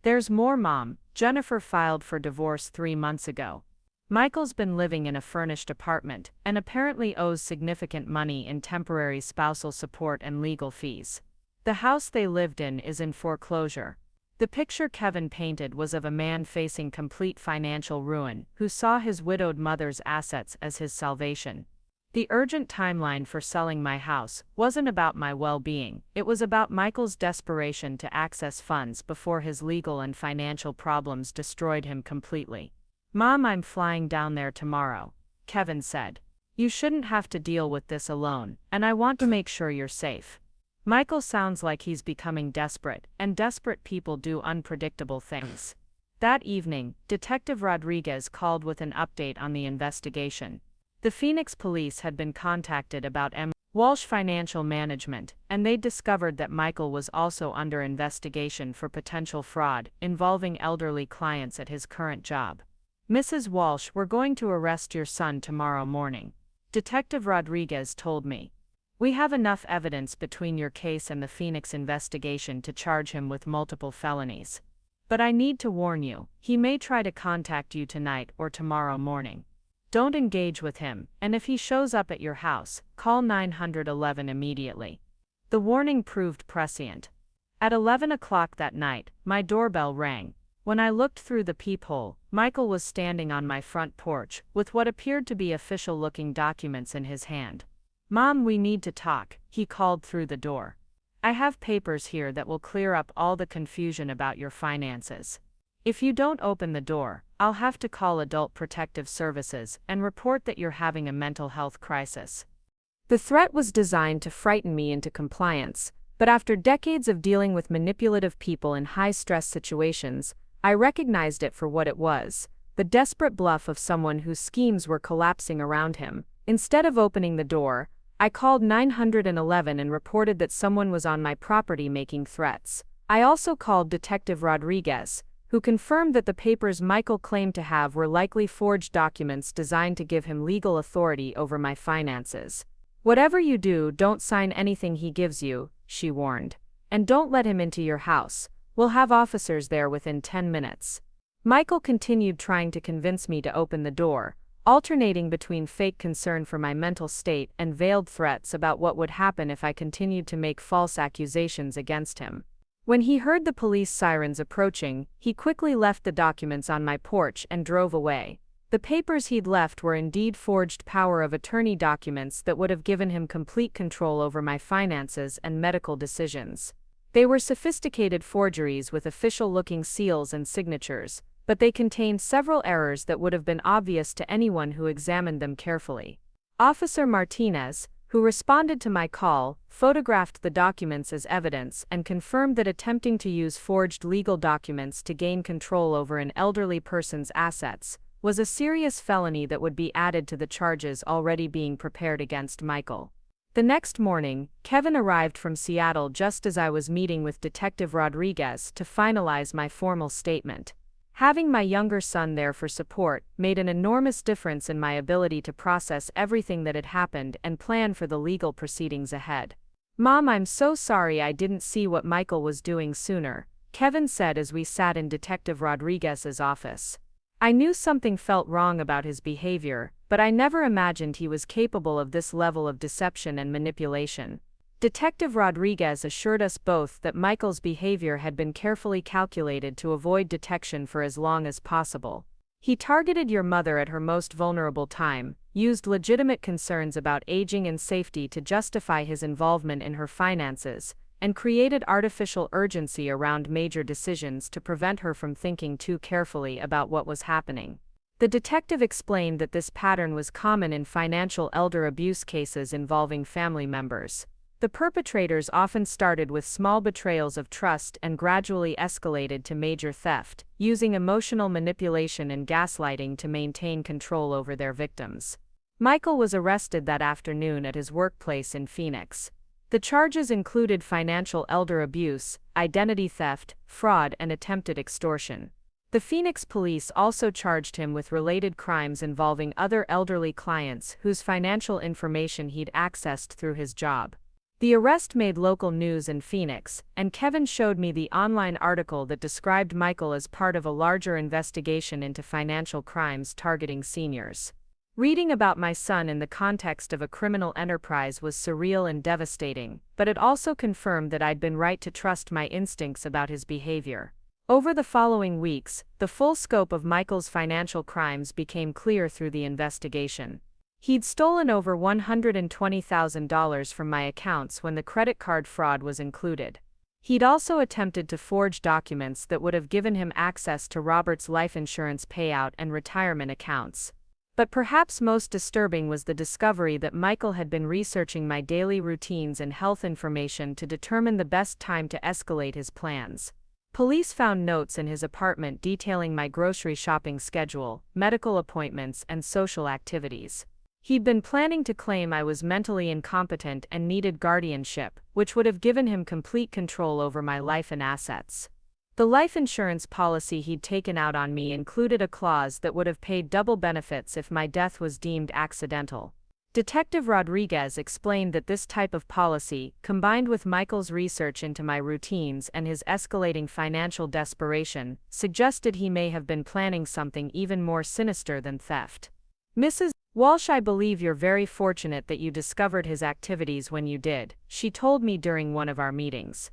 There's more, Mom. Jennifer filed for divorce 3 months ago. Michael's been living in a furnished apartment and apparently owes significant money in temporary spousal support and legal fees. The house they lived in is in foreclosure. The picture Kevin painted was of a man facing complete financial ruin who saw his widowed mother's assets as his salvation. The urgent timeline for selling my house wasn't about my well-being, it was about Michael's desperation to access funds before his legal and financial problems destroyed him completely. Mom, I'm flying down there tomorrow, Kevin said. You shouldn't have to deal with this alone, and I want to make sure you're safe. Michael sounds like he's becoming desperate, and desperate people do unpredictable things. That evening, Detective Rodriguez called with an update on the investigation. The Phoenix police had been contacted about Walsh Financial Management, and they'd discovered that Michael was also under investigation for potential fraud involving elderly clients at his current job. Mrs. Walsh, we're going to arrest your son tomorrow morning, Detective Rodriguez told me. We have enough evidence between your case and the Phoenix investigation to charge him with multiple felonies. But I need to warn you, he may try to contact you tonight or tomorrow morning. Don't engage with him, and if he shows up at your house, call 911 immediately. The warning proved prescient. At 11 o'clock that night, my doorbell rang. When I looked through the peephole, Michael was standing on my front porch, with what appeared to be official-looking documents in his hand. Mom, we need to talk, he called through the door. I have papers here that will clear up all the confusion about your finances. If you don't open the door, I'll have to call Adult Protective Services and report that you're having a mental health crisis. The threat was designed to frighten me into compliance, but after decades of dealing with manipulative people in high-stress situations, I recognized it for what it was: the desperate bluff of someone whose schemes were collapsing around him. Instead of opening the door, I called 911 and reported that someone was on my property making threats. I also called Detective Rodriguez, who confirmed that the papers Michael claimed to have were likely forged documents designed to give him legal authority over my finances. "Whatever you do, don't sign anything he gives you," she warned. "And don't let him into your house. We'll have officers there within 10 minutes. Michael continued trying to convince me to open the door, alternating between fake concern for my mental state and veiled threats about what would happen if I continued to make false accusations against him. When he heard the police sirens approaching, he quickly left the documents on my porch and drove away. The papers he'd left were indeed forged power of attorney documents that would have given him complete control over my finances and medical decisions. They were sophisticated forgeries with official-looking seals and signatures, but they contained several errors that would have been obvious to anyone who examined them carefully. Officer Martinez, who responded to my call, photographed the documents as evidence and confirmed that attempting to use forged legal documents to gain control over an elderly person's assets was a serious felony that would be added to the charges already being prepared against Michael. The next morning, Kevin arrived from Seattle just as I was meeting with Detective Rodriguez to finalize my formal statement. Having my younger son there for support made an enormous difference in my ability to process everything that had happened and plan for the legal proceedings ahead. "Mom, I'm so sorry I didn't see what Michael was doing sooner," Kevin said as we sat in Detective Rodriguez's office. "I knew something felt wrong about his behavior, but I never imagined he was capable of this level of deception and manipulation." Detective Rodriguez assured us both that Michael's behavior had been carefully calculated to avoid detection for as long as possible. "He targeted your mother at her most vulnerable time, used legitimate concerns about aging and safety to justify his involvement in her finances, and created artificial urgency around major decisions to prevent her from thinking too carefully about what was happening." The detective explained that this pattern was common in financial elder abuse cases involving family members. The perpetrators often started with small betrayals of trust and gradually escalated to major theft, using emotional manipulation and gaslighting to maintain control over their victims. Michael was arrested that afternoon at his workplace in Phoenix. The charges included financial elder abuse, identity theft, fraud, and attempted extortion. The Phoenix police also charged him with related crimes involving other elderly clients whose financial information he'd accessed through his job. The arrest made local news in Phoenix, and Kevin showed me the online article that described Michael as part of a larger investigation into financial crimes targeting seniors. Reading about my son in the context of a criminal enterprise was surreal and devastating, but it also confirmed that I'd been right to trust my instincts about his behavior. Over the following weeks, the full scope of Michael's financial crimes became clear through the investigation. He'd stolen over $120,000 from my accounts when the credit card fraud was included. He'd also attempted to forge documents that would have given him access to Robert's life insurance payout and retirement accounts. But perhaps most disturbing was the discovery that Michael had been researching my daily routines and health information to determine the best time to escalate his plans. Police found notes in his apartment detailing my grocery shopping schedule, medical appointments, and social activities. He'd been planning to claim I was mentally incompetent and needed guardianship, which would have given him complete control over my life and assets. The life insurance policy he'd taken out on me included a clause that would have paid double benefits if my death was deemed accidental. Detective Rodriguez explained that this type of policy, combined with Michael's research into my routines and his escalating financial desperation, suggested he may have been planning something even more sinister than theft. "Mrs. Walsh, I believe you're very fortunate that you discovered his activities when you did," she told me during one of our meetings.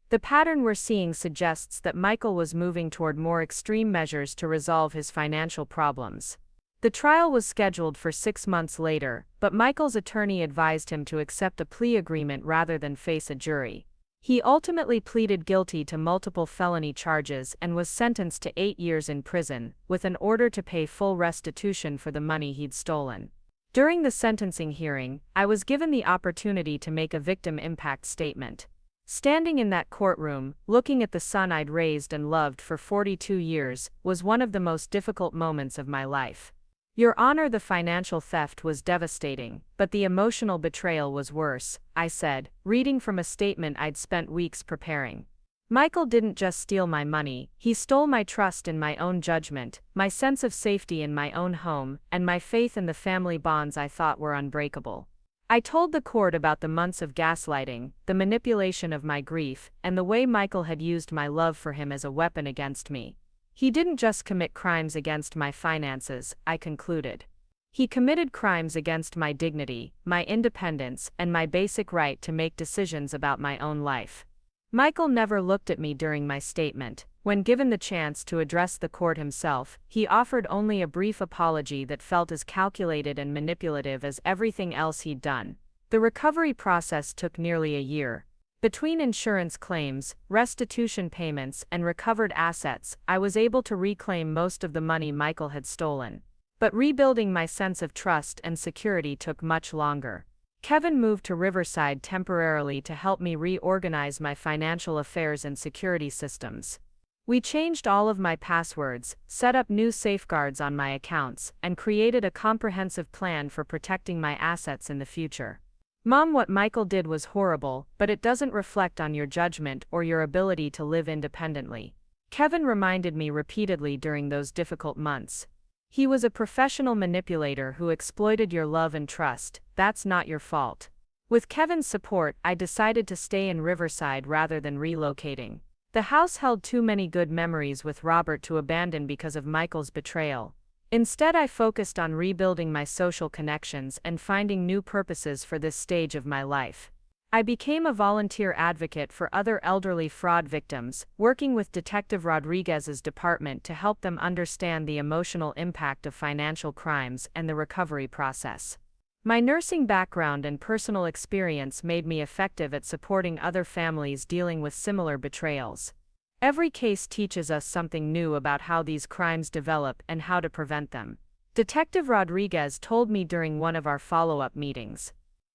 "The pattern we're seeing suggests that Michael was moving toward more extreme measures to resolve his financial problems." The trial was scheduled for 6 months later, but Michael's attorney advised him to accept a plea agreement rather than face a jury. He ultimately pleaded guilty to multiple felony charges and was sentenced to 8 years in prison, with an order to pay full restitution for the money he'd stolen. During the sentencing hearing, I was given the opportunity to make a victim impact statement. Standing in that courtroom, looking at the son I'd raised and loved for 42 years, was one of the most difficult moments of my life. Your Honor, the financial theft was devastating, but the emotional betrayal was worse, I said, reading from a statement I'd spent weeks preparing. Michael didn't just steal my money, he stole my trust in my own judgment, my sense of safety in my own home, and my faith in the family bonds I thought were unbreakable. I told the court about the months of gaslighting, the manipulation of my grief, and the way Michael had used my love for him as a weapon against me. He didn't just commit crimes against my finances, I concluded. He committed crimes against my dignity, my independence, and my basic right to make decisions about my own life. Michael never looked at me during my statement. When given the chance to address the court himself, he offered only a brief apology that felt as calculated and manipulative as everything else he'd done. The recovery process took nearly a year. Between insurance claims, restitution payments, and recovered assets, I was able to reclaim most of the money Michael had stolen. But rebuilding my sense of trust and security took much longer. Kevin moved to Riverside temporarily to help me reorganize my financial affairs and security systems. We changed all of my passwords, set up new safeguards on my accounts, and created a comprehensive plan for protecting my assets in the future. Mom, what Michael did was horrible, but it doesn't reflect on your judgment or your ability to live independently. Kevin reminded me repeatedly during those difficult months. He was a professional manipulator who exploited your love and trust. That's not your fault. With Kevin's support, I decided to stay in Riverside rather than relocating. The house held too many good memories with Robert to abandon because of Michael's betrayal. Instead, I focused on rebuilding my social connections and finding new purposes for this stage of my life. I became a volunteer advocate for other elderly fraud victims, working with Detective Rodriguez's department to help them understand the emotional impact of financial crimes and the recovery process. My nursing background and personal experience made me effective at supporting other families dealing with similar betrayals. Every case teaches us something new about how these crimes develop and how to prevent them. Detective Rodriguez told me during one of our follow-up meetings.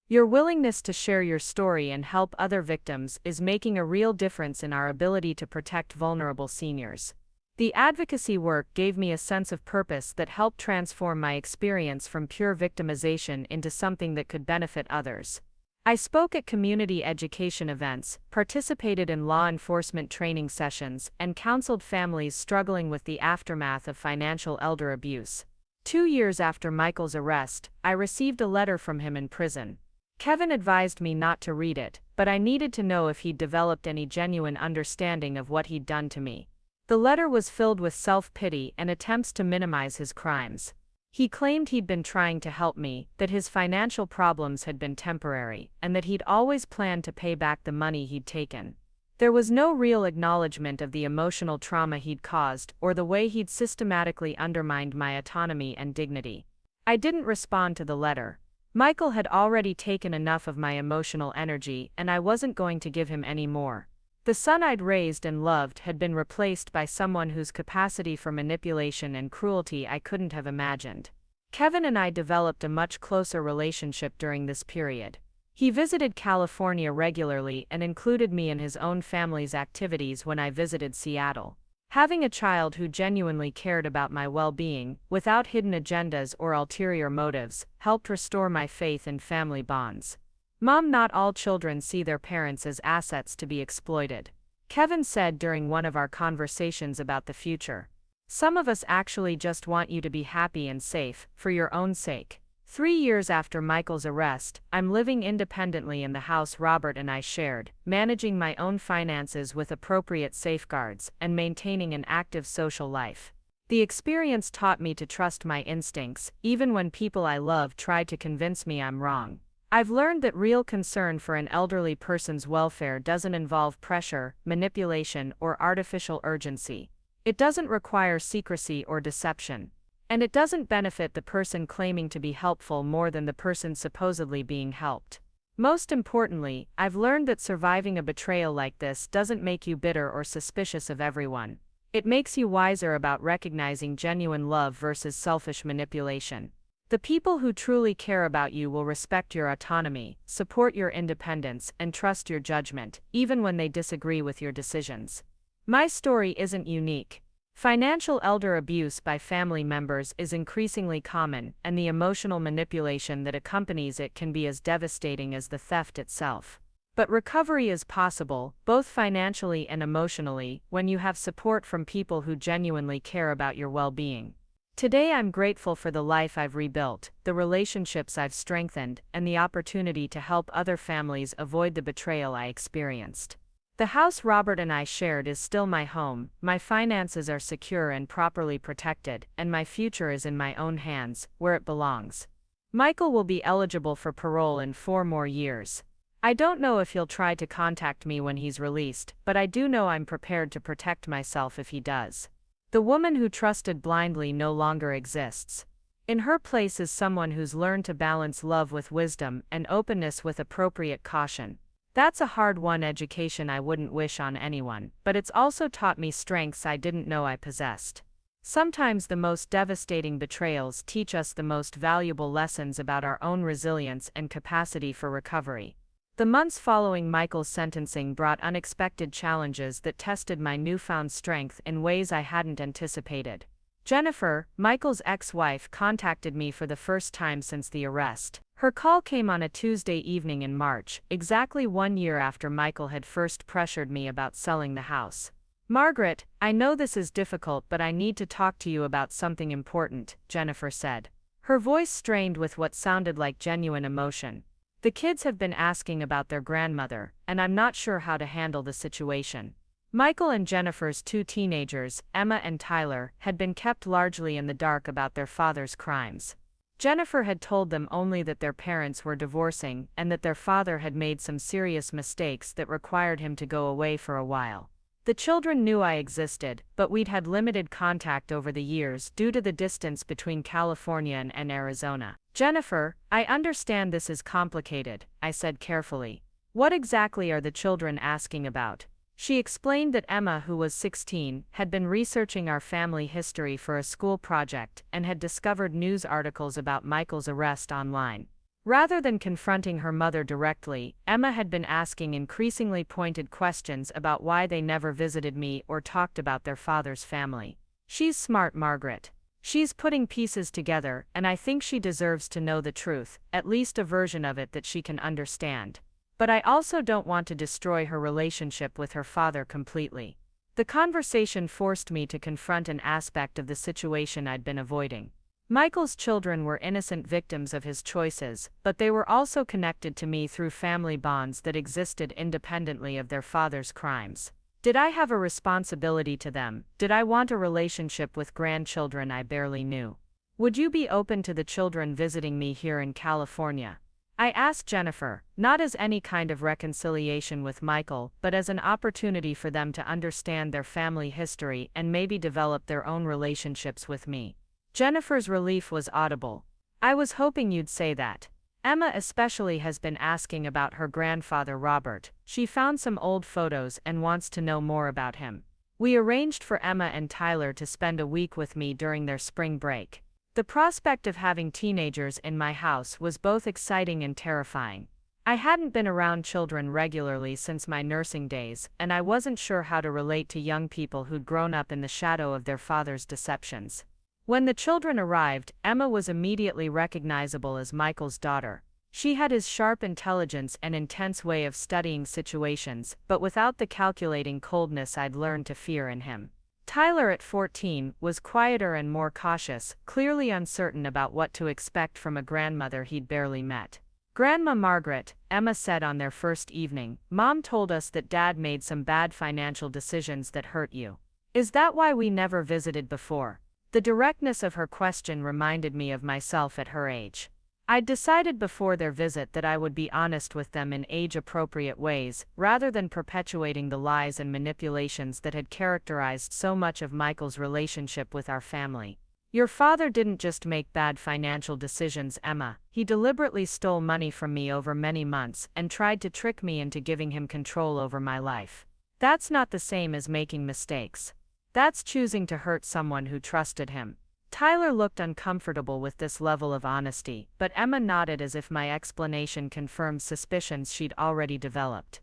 Your willingness to share your story and help other victims is making a real difference in our ability to protect vulnerable seniors. The advocacy work gave me a sense of purpose that helped transform my experience from pure victimization into something that could benefit others. I spoke at community education events, participated in law enforcement training sessions, and counseled families struggling with the aftermath of financial elder abuse. 2 years after Michael's arrest, I received a letter from him in prison. Kevin advised me not to read it, but I needed to know if he'd developed any genuine understanding of what he'd done to me. The letter was filled with self-pity and attempts to minimize his crimes. He claimed he'd been trying to help me, that his financial problems had been temporary, and that he'd always planned to pay back the money he'd taken. There was no real acknowledgement of the emotional trauma he'd caused or the way he'd systematically undermined my autonomy and dignity. I didn't respond to the letter. Michael had already taken enough of my emotional energy, and I wasn't going to give him any more. The son I'd raised and loved had been replaced by someone whose capacity for manipulation and cruelty I couldn't have imagined. Kevin and I developed a much closer relationship during this period. He visited California regularly and included me in his own family's activities when I visited Seattle. Having a child who genuinely cared about my well-being, without hidden agendas or ulterior motives, helped restore my faith in family bonds. Mom, not all children see their parents as assets to be exploited. Kevin said during one of our conversations about the future. Some of us actually just want you to be happy and safe, for your own sake. 3 years after Michael's arrest, I'm living independently in the house Robert and I shared, managing my own finances with appropriate safeguards, and maintaining an active social life. The experience taught me to trust my instincts, even when people I love tried to convince me I'm wrong. I've learned that real concern for an elderly person's welfare doesn't involve pressure, manipulation, or artificial urgency. It doesn't require secrecy or deception. And it doesn't benefit the person claiming to be helpful more than the person supposedly being helped. Most importantly, I've learned that surviving a betrayal like this doesn't make you bitter or suspicious of everyone. It makes you wiser about recognizing genuine love versus selfish manipulation. The people who truly care about you will respect your autonomy, support your independence, and trust your judgment, even when they disagree with your decisions. My story isn't unique. Financial elder abuse by family members is increasingly common, and the emotional manipulation that accompanies it can be as devastating as the theft itself. But recovery is possible, both financially and emotionally, when you have support from people who genuinely care about your well-being. Today I'm grateful for the life I've rebuilt, the relationships I've strengthened, and the opportunity to help other families avoid the betrayal I experienced. The house Robert and I shared is still my home, my finances are secure and properly protected, and my future is in my own hands, where it belongs. Michael will be eligible for parole in 4 more years. I don't know if he'll try to contact me when he's released, but I do know I'm prepared to protect myself if he does. The woman who trusted blindly no longer exists. In her place is someone who's learned to balance love with wisdom and openness with appropriate caution. That's a hard-won education I wouldn't wish on anyone, but it's also taught me strengths I didn't know I possessed. Sometimes the most devastating betrayals teach us the most valuable lessons about our own resilience and capacity for recovery. The months following Michael's sentencing brought unexpected challenges that tested my newfound strength in ways I hadn't anticipated. Jennifer, Michael's ex-wife, contacted me for the first time since the arrest. Her call came on a Tuesday evening in March, exactly 1 year after Michael had first pressured me about selling the house. "Margaret, I know this is difficult, but I need to talk to you about something important," Jennifer said. Her voice strained with what sounded like genuine emotion. "The kids have been asking about their grandmother, and I'm not sure how to handle the situation." Michael and Jennifer's 2 teenagers, Emma and Tyler, had been kept largely in the dark about their father's crimes. Jennifer had told them only that their parents were divorcing and that their father had made some serious mistakes that required him to go away for a while. The children knew I existed, but we'd had limited contact over the years due to the distance between California and Arizona. "Jennifer, I understand this is complicated," I said carefully. "What exactly are the children asking about?" She explained that Emma, who was 16, had been researching our family history for a school project and had discovered news articles about Michael's arrest online. Rather than confronting her mother directly, Emma had been asking increasingly pointed questions about why they never visited me or talked about their father's family. "She's smart, Margaret. She's putting pieces together, and I think she deserves to know the truth, at least a version of it that she can understand. But I also don't want to destroy her relationship with her father completely." The conversation forced me to confront an aspect of the situation I'd been avoiding. Michael's children were innocent victims of his choices, but they were also connected to me through family bonds that existed independently of their father's crimes. Did I have a responsibility to them? Did I want a relationship with grandchildren I barely knew? "Would you be open to the children visiting me here in California?" I asked Jennifer, not as any kind of reconciliation with Michael, but as an opportunity for them to understand their family history and maybe develop their own relationships with me. Jennifer's relief was audible. "I was hoping you'd say that. Emma especially has been asking about her grandfather Robert. She found some old photos and wants to know more about him." We arranged for Emma and Tyler to spend a week with me during their spring break. The prospect of having teenagers in my house was both exciting and terrifying. I hadn't been around children regularly since my nursing days, and I wasn't sure how to relate to young people who'd grown up in the shadow of their father's deceptions. When the children arrived, Emma was immediately recognizable as Michael's daughter. She had his sharp intelligence and intense way of studying situations, but without the calculating coldness I'd learned to fear in him. Tyler, at 14, was quieter and more cautious, clearly uncertain about what to expect from a grandmother he'd barely met. "Grandma Margaret," Emma said on their first evening, "Mom told us that Dad made some bad financial decisions that hurt you. Is that why we never visited before?" The directness of her question reminded me of myself at her age. I'd decided before their visit that I would be honest with them in age-appropriate ways, rather than perpetuating the lies and manipulations that had characterized so much of Michael's relationship with our family. Your father didn't just make bad financial decisions, Emma. He deliberately stole money from me over many months and tried to trick me into giving him control over my life. That's not the same as making mistakes. That's choosing to hurt someone who trusted him. Tyler looked uncomfortable with this level of honesty, but Emma nodded as if my explanation confirmed suspicions she'd already developed.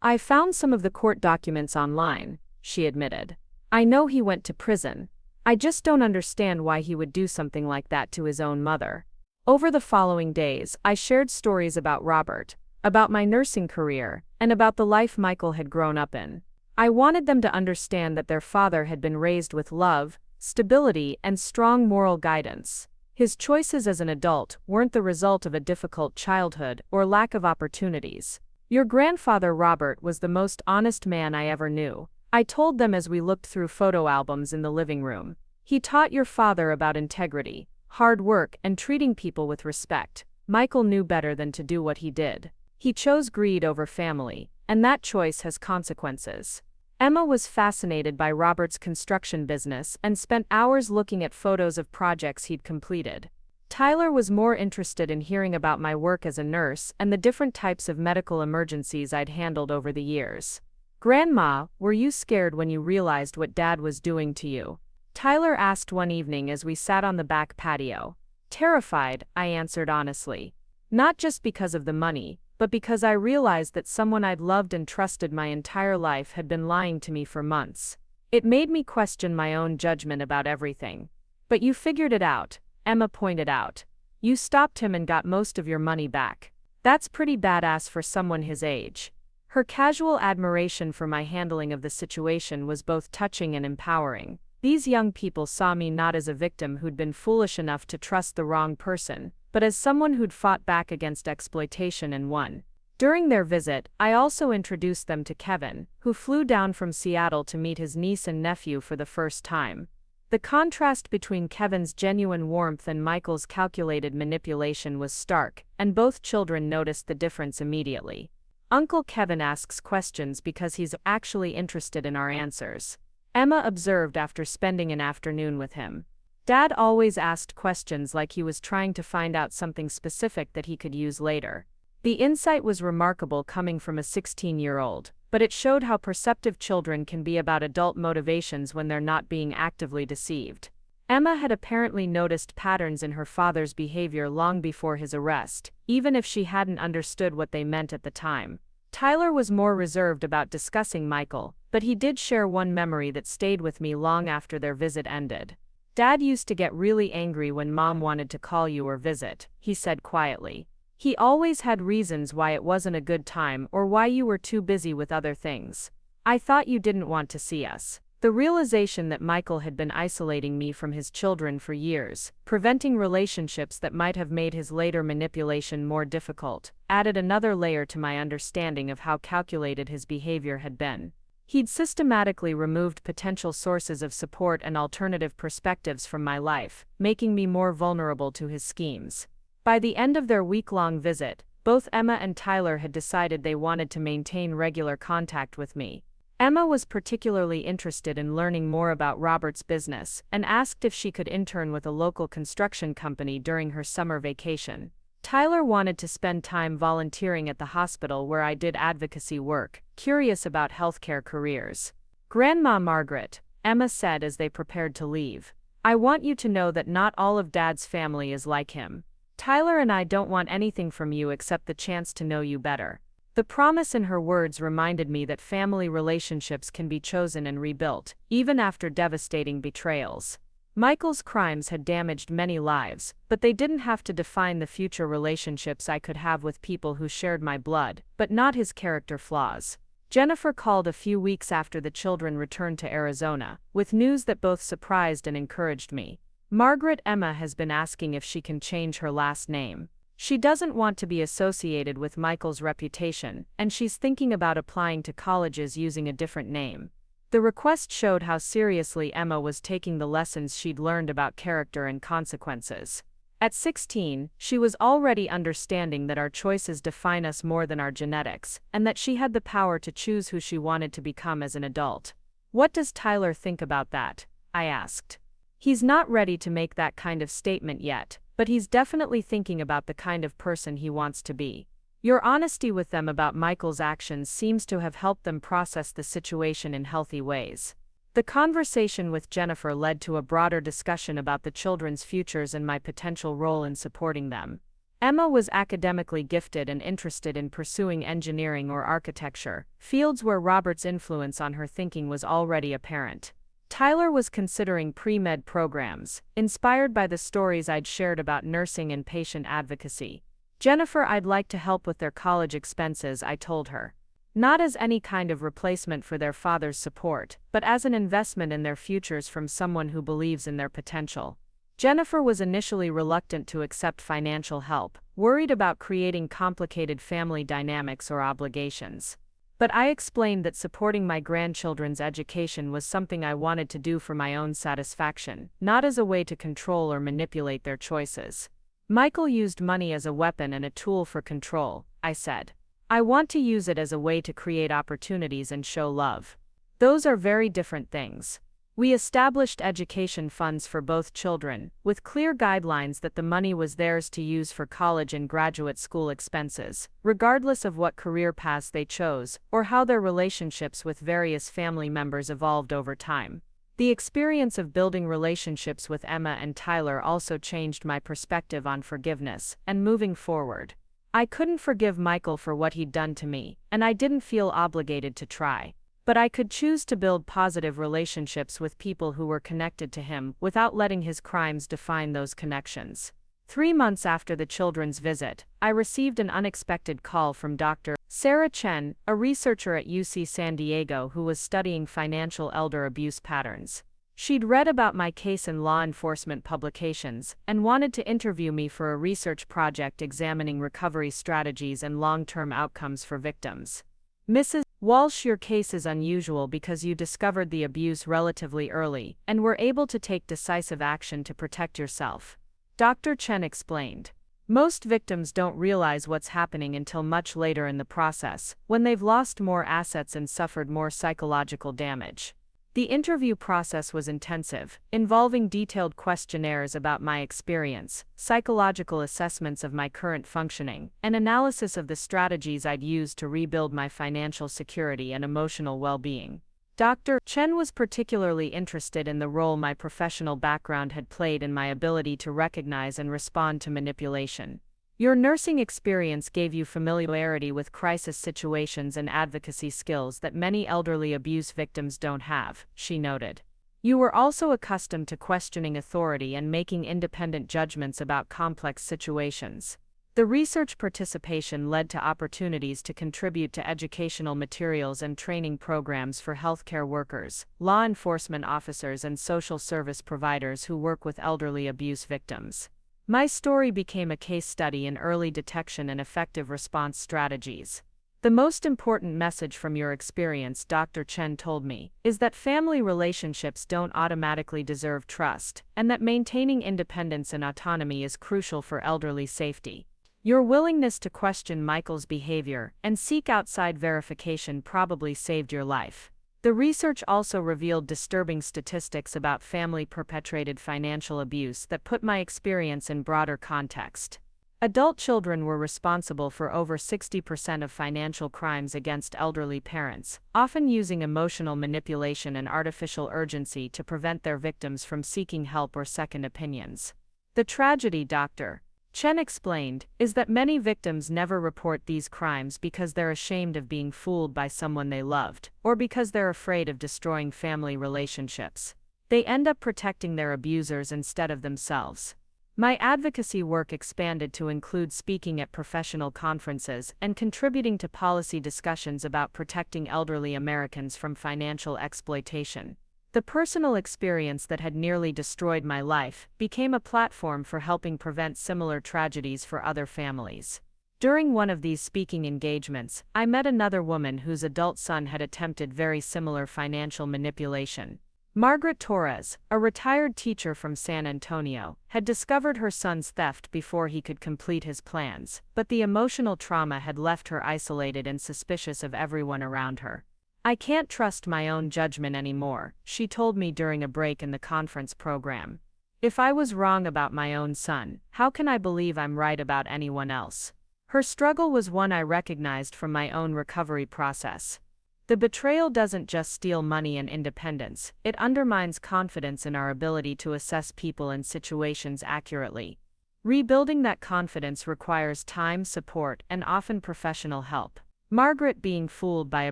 I found some of the court documents online, she admitted. I know he went to prison. I just don't understand why he would do something like that to his own mother. Over the following days, I shared stories about Robert, about my nursing career, and about the life Michael had grown up in. I wanted them to understand that their father had been raised with love, stability, and strong moral guidance. His choices as an adult weren't the result of a difficult childhood or lack of opportunities. Your grandfather Robert was the most honest man I ever knew, I told them as we looked through photo albums in the living room. He taught your father about integrity, hard work, and treating people with respect. Michael knew better than to do what he did. He chose greed over family, and that choice has consequences. Emma was fascinated by Robert's construction business and spent hours looking at photos of projects he'd completed. Tyler was more interested in hearing about my work as a nurse and the different types of medical emergencies I'd handled over the years. Grandma, were you scared when you realized what Dad was doing to you? Tyler asked one evening as we sat on the back patio. Terrified, I answered honestly. Not just because of the money, but because I realized that someone I'd loved and trusted my entire life had been lying to me for months. It made me question my own judgment about everything. But you figured it out, Emma pointed out. You stopped him and got most of your money back. That's pretty badass for someone his age. Her casual admiration for my handling of the situation was both touching and empowering. These young people saw me not as a victim who'd been foolish enough to trust the wrong person, but as someone who'd fought back against exploitation and won. During their visit, I also introduced them to Kevin, who flew down from Seattle to meet his niece and nephew for the first time. The contrast between Kevin's genuine warmth and Michael's calculated manipulation was stark, and both children noticed the difference immediately. Uncle Kevin asks questions because he's actually interested in our answers, Emma observed after spending an afternoon with him. Dad always asked questions like he was trying to find out something specific that he could use later. The insight was remarkable coming from a 16-year-old, but it showed how perceptive children can be about adult motivations when they're not being actively deceived. Emma had apparently noticed patterns in her father's behavior long before his arrest, even if she hadn't understood what they meant at the time. Tyler was more reserved about discussing Michael, but he did share one memory that stayed with me long after their visit ended. Dad used to get really angry when Mom wanted to call you or visit, he said quietly. He always had reasons why it wasn't a good time or why you were too busy with other things. I thought you didn't want to see us. The realization that Michael had been isolating me from his children for years, preventing relationships that might have made his later manipulation more difficult, added another layer to my understanding of how calculated his behavior had been. He'd systematically removed potential sources of support and alternative perspectives from my life, making me more vulnerable to his schemes. By the end of their week-long visit, both Emma and Tyler had decided they wanted to maintain regular contact with me. Emma was particularly interested in learning more about Robert's business and asked if she could intern with a local construction company during her summer vacation. Tyler wanted to spend time volunteering at the hospital where I did advocacy work, curious about healthcare careers. Grandma Margaret, Emma said as they prepared to leave, I want you to know that not all of Dad's family is like him. Tyler and I don't want anything from you except the chance to know you better. The promise in her words reminded me that family relationships can be chosen and rebuilt, even after devastating betrayals. Michael's crimes had damaged many lives, but they didn't have to define the future relationships I could have with people who shared my blood, but not his character flaws. Jennifer called a few weeks after the children returned to Arizona, with news that both surprised and encouraged me. Margaret Emma has been asking if she can change her last name. She doesn't want to be associated with Michael's reputation, and she's thinking about applying to colleges using a different name. The request showed how seriously Emma was taking the lessons she'd learned about character and consequences. At 16, she was already understanding that our choices define us more than our genetics, and that she had the power to choose who she wanted to become as an adult. What does Tyler think about that? I asked. He's not ready to make that kind of statement yet, but he's definitely thinking about the kind of person he wants to be. Your honesty with them about Michael's actions seems to have helped them process the situation in healthy ways. The conversation with Jennifer led to a broader discussion about the children's futures and my potential role in supporting them. Emma was academically gifted and interested in pursuing engineering or architecture, fields where Robert's influence on her thinking was already apparent. Tyler was considering pre-med programs, inspired by the stories I'd shared about nursing and patient advocacy. Jennifer, I'd like to help with their college expenses, I told her. Not as any kind of replacement for their father's support, but as an investment in their futures from someone who believes in their potential. Jennifer was initially reluctant to accept financial help, worried about creating complicated family dynamics or obligations. But I explained that supporting my grandchildren's education was something I wanted to do for my own satisfaction, not as a way to control or manipulate their choices. Michael used money as a weapon and a tool for control, I said. I want to use it as a way to create opportunities and show love. Those are very different things. We established education funds for both children, with clear guidelines that the money was theirs to use for college and graduate school expenses, regardless of what career paths they chose, or how their relationships with various family members evolved over time. The experience of building relationships with Emma and Tyler also changed my perspective on forgiveness and moving forward. I couldn't forgive Michael for what he'd done to me, and I didn't feel obligated to try. But I could choose to build positive relationships with people who were connected to him without letting his crimes define those connections. 3 months after the children's visit, I received an unexpected call from Dr. Sarah Chen, a researcher at UC San Diego who was studying financial elder abuse patterns. She'd read about my case in law enforcement publications and wanted to interview me for a research project examining recovery strategies and long-term outcomes for victims. Mrs. Walsh, your case is unusual because you discovered the abuse relatively early and were able to take decisive action to protect yourself. Dr. Chen explained. Most victims don't realize what's happening until much later in the process, when they've lost more assets and suffered more psychological damage. The interview process was intensive, involving detailed questionnaires about my experience, psychological assessments of my current functioning, and analysis of the strategies I'd used to rebuild my financial security and emotional well-being. Dr. Chen was particularly interested in the role my professional background had played in my ability to recognize and respond to manipulation. Your nursing experience gave you familiarity with crisis situations and advocacy skills that many elderly abuse victims don't have, she noted. You were also accustomed to questioning authority and making independent judgments about complex situations. The research participation led to opportunities to contribute to educational materials and training programs for healthcare workers, law enforcement officers, and social service providers who work with elderly abuse victims. My story became a case study in early detection and effective response strategies. The most important message from your experience, Dr. Chen told me, is that family relationships don't automatically deserve trust, and that maintaining independence and autonomy is crucial for elderly safety. Your willingness to question Michael's behavior and seek outside verification probably saved your life. The research also revealed disturbing statistics about family-perpetrated financial abuse that put my experience in broader context. Adult children were responsible for over 60% of financial crimes against elderly parents, often using emotional manipulation and artificial urgency to prevent their victims from seeking help or second opinions. The tragedy, Dr. Chen explained, is that many victims never report these crimes because they're ashamed of being fooled by someone they loved, or because they're afraid of destroying family relationships. They end up protecting their abusers instead of themselves. My advocacy work expanded to include speaking at professional conferences and contributing to policy discussions about protecting elderly Americans from financial exploitation. The personal experience that had nearly destroyed my life became a platform for helping prevent similar tragedies for other families. During one of these speaking engagements, I met another woman whose adult son had attempted very similar financial manipulation. Margaret Torres, a retired teacher from San Antonio, had discovered her son's theft before he could complete his plans, but the emotional trauma had left her isolated and suspicious of everyone around her. I can't trust my own judgment anymore, she told me during a break in the conference program. If I was wrong about my own son, how can I believe I'm right about anyone else? Her struggle was one I recognized from my own recovery process. The betrayal doesn't just steal money and independence, it undermines confidence in our ability to assess people and situations accurately. Rebuilding that confidence requires time, support, and often professional help. Margaret, being fooled by a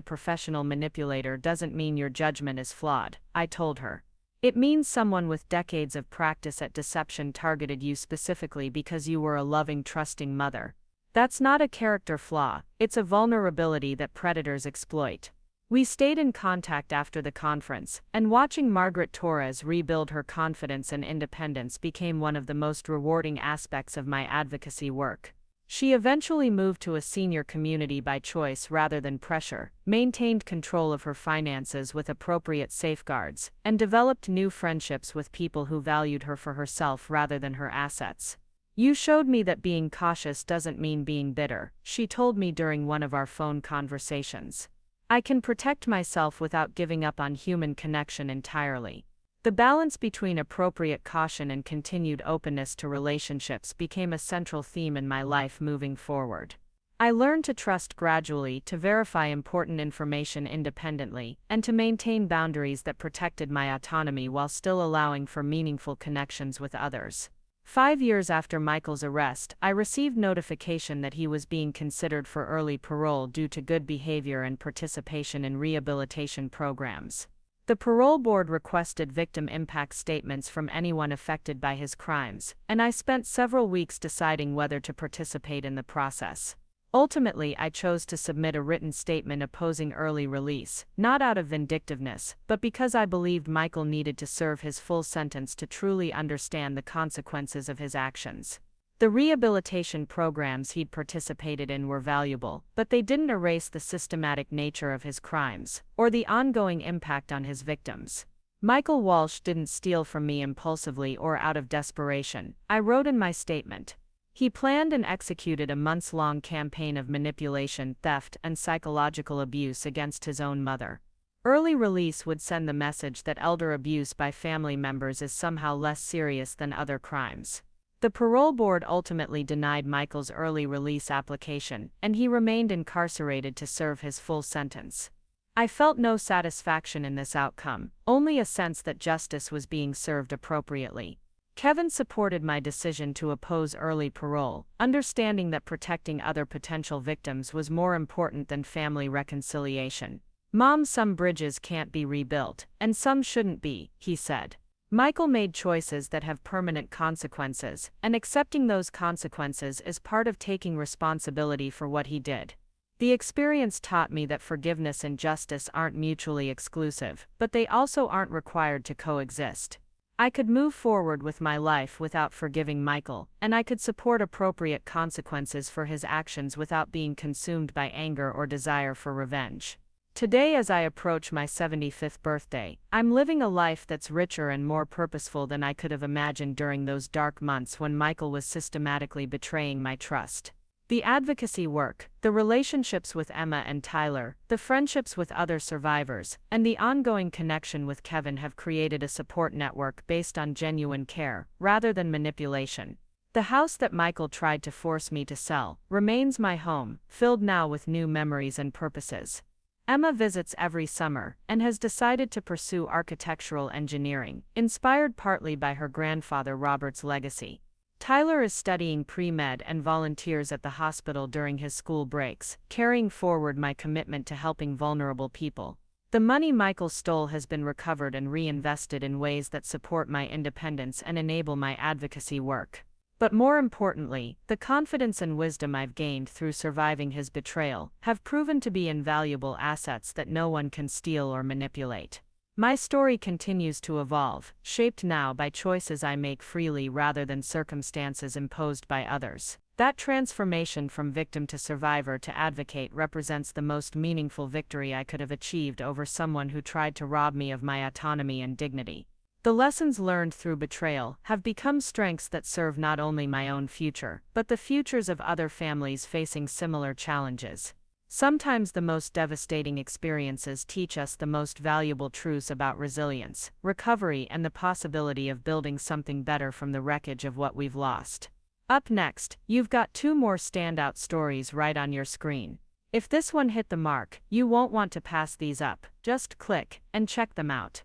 professional manipulator doesn't mean your judgment is flawed, I told her. It means someone with decades of practice at deception targeted you specifically because you were a loving, trusting mother. That's not a character flaw, it's a vulnerability that predators exploit. We stayed in contact after the conference, and watching Margaret Torres rebuild her confidence and independence became one of the most rewarding aspects of my advocacy work. She eventually moved to a senior community by choice rather than pressure, maintained control of her finances with appropriate safeguards, and developed new friendships with people who valued her for herself rather than her assets. You showed me that being cautious doesn't mean being bitter, she told me during one of our phone conversations. I can protect myself without giving up on human connection entirely. The balance between appropriate caution and continued openness to relationships became a central theme in my life moving forward. I learned to trust gradually, to verify important information independently, and to maintain boundaries that protected my autonomy while still allowing for meaningful connections with others. 5 years after Michael's arrest, I received notification that he was being considered for early parole due to good behavior and participation in rehabilitation programs. The parole board requested victim impact statements from anyone affected by his crimes, and I spent several weeks deciding whether to participate in the process. Ultimately, I chose to submit a written statement opposing early release, not out of vindictiveness, but because I believed Michael needed to serve his full sentence to truly understand the consequences of his actions. The rehabilitation programs he'd participated in were valuable, but they didn't erase the systematic nature of his crimes, or the ongoing impact on his victims. Michael Walsh didn't steal from me impulsively or out of desperation, I wrote in my statement. He planned and executed a months-long campaign of manipulation, theft, and psychological abuse against his own mother. Early release would send the message that elder abuse by family members is somehow less serious than other crimes. The parole board ultimately denied Michael's early release application, and he remained incarcerated to serve his full sentence. I felt no satisfaction in this outcome, only a sense that justice was being served appropriately. Kevin supported my decision to oppose early parole, understanding that protecting other potential victims was more important than family reconciliation. "Mom, some bridges can't be rebuilt, and some shouldn't be," he said. Michael made choices that have permanent consequences, and accepting those consequences is part of taking responsibility for what he did. The experience taught me that forgiveness and justice aren't mutually exclusive, but they also aren't required to coexist. I could move forward with my life without forgiving Michael, and I could support appropriate consequences for his actions without being consumed by anger or desire for revenge. Today, as I approach my 75th birthday, I'm living a life that's richer and more purposeful than I could have imagined during those dark months when Michael was systematically betraying my trust. The advocacy work, the relationships with Emma and Tyler, the friendships with other survivors, and the ongoing connection with Kevin have created a support network based on genuine care, rather than manipulation. The house that Michael tried to force me to sell remains my home, filled now with new memories and purposes. Emma visits every summer, and has decided to pursue architectural engineering, inspired partly by her grandfather Robert's legacy. Tyler is studying pre-med and volunteers at the hospital during his school breaks, carrying forward my commitment to helping vulnerable people. The money Michael stole has been recovered and reinvested in ways that support my independence and enable my advocacy work. But more importantly, the confidence and wisdom I've gained through surviving his betrayal have proven to be invaluable assets that no one can steal or manipulate. My story continues to evolve, shaped now by choices I make freely rather than circumstances imposed by others. That transformation from victim to survivor to advocate represents the most meaningful victory I could have achieved over someone who tried to rob me of my autonomy and dignity. The lessons learned through betrayal have become strengths that serve not only my own future, but the futures of other families facing similar challenges. Sometimes the most devastating experiences teach us the most valuable truths about resilience, recovery, and the possibility of building something better from the wreckage of what we've lost. Up next, you've got two more standout stories right on your screen. If this one hit the mark, you won't want to pass these up. Just click and check them out.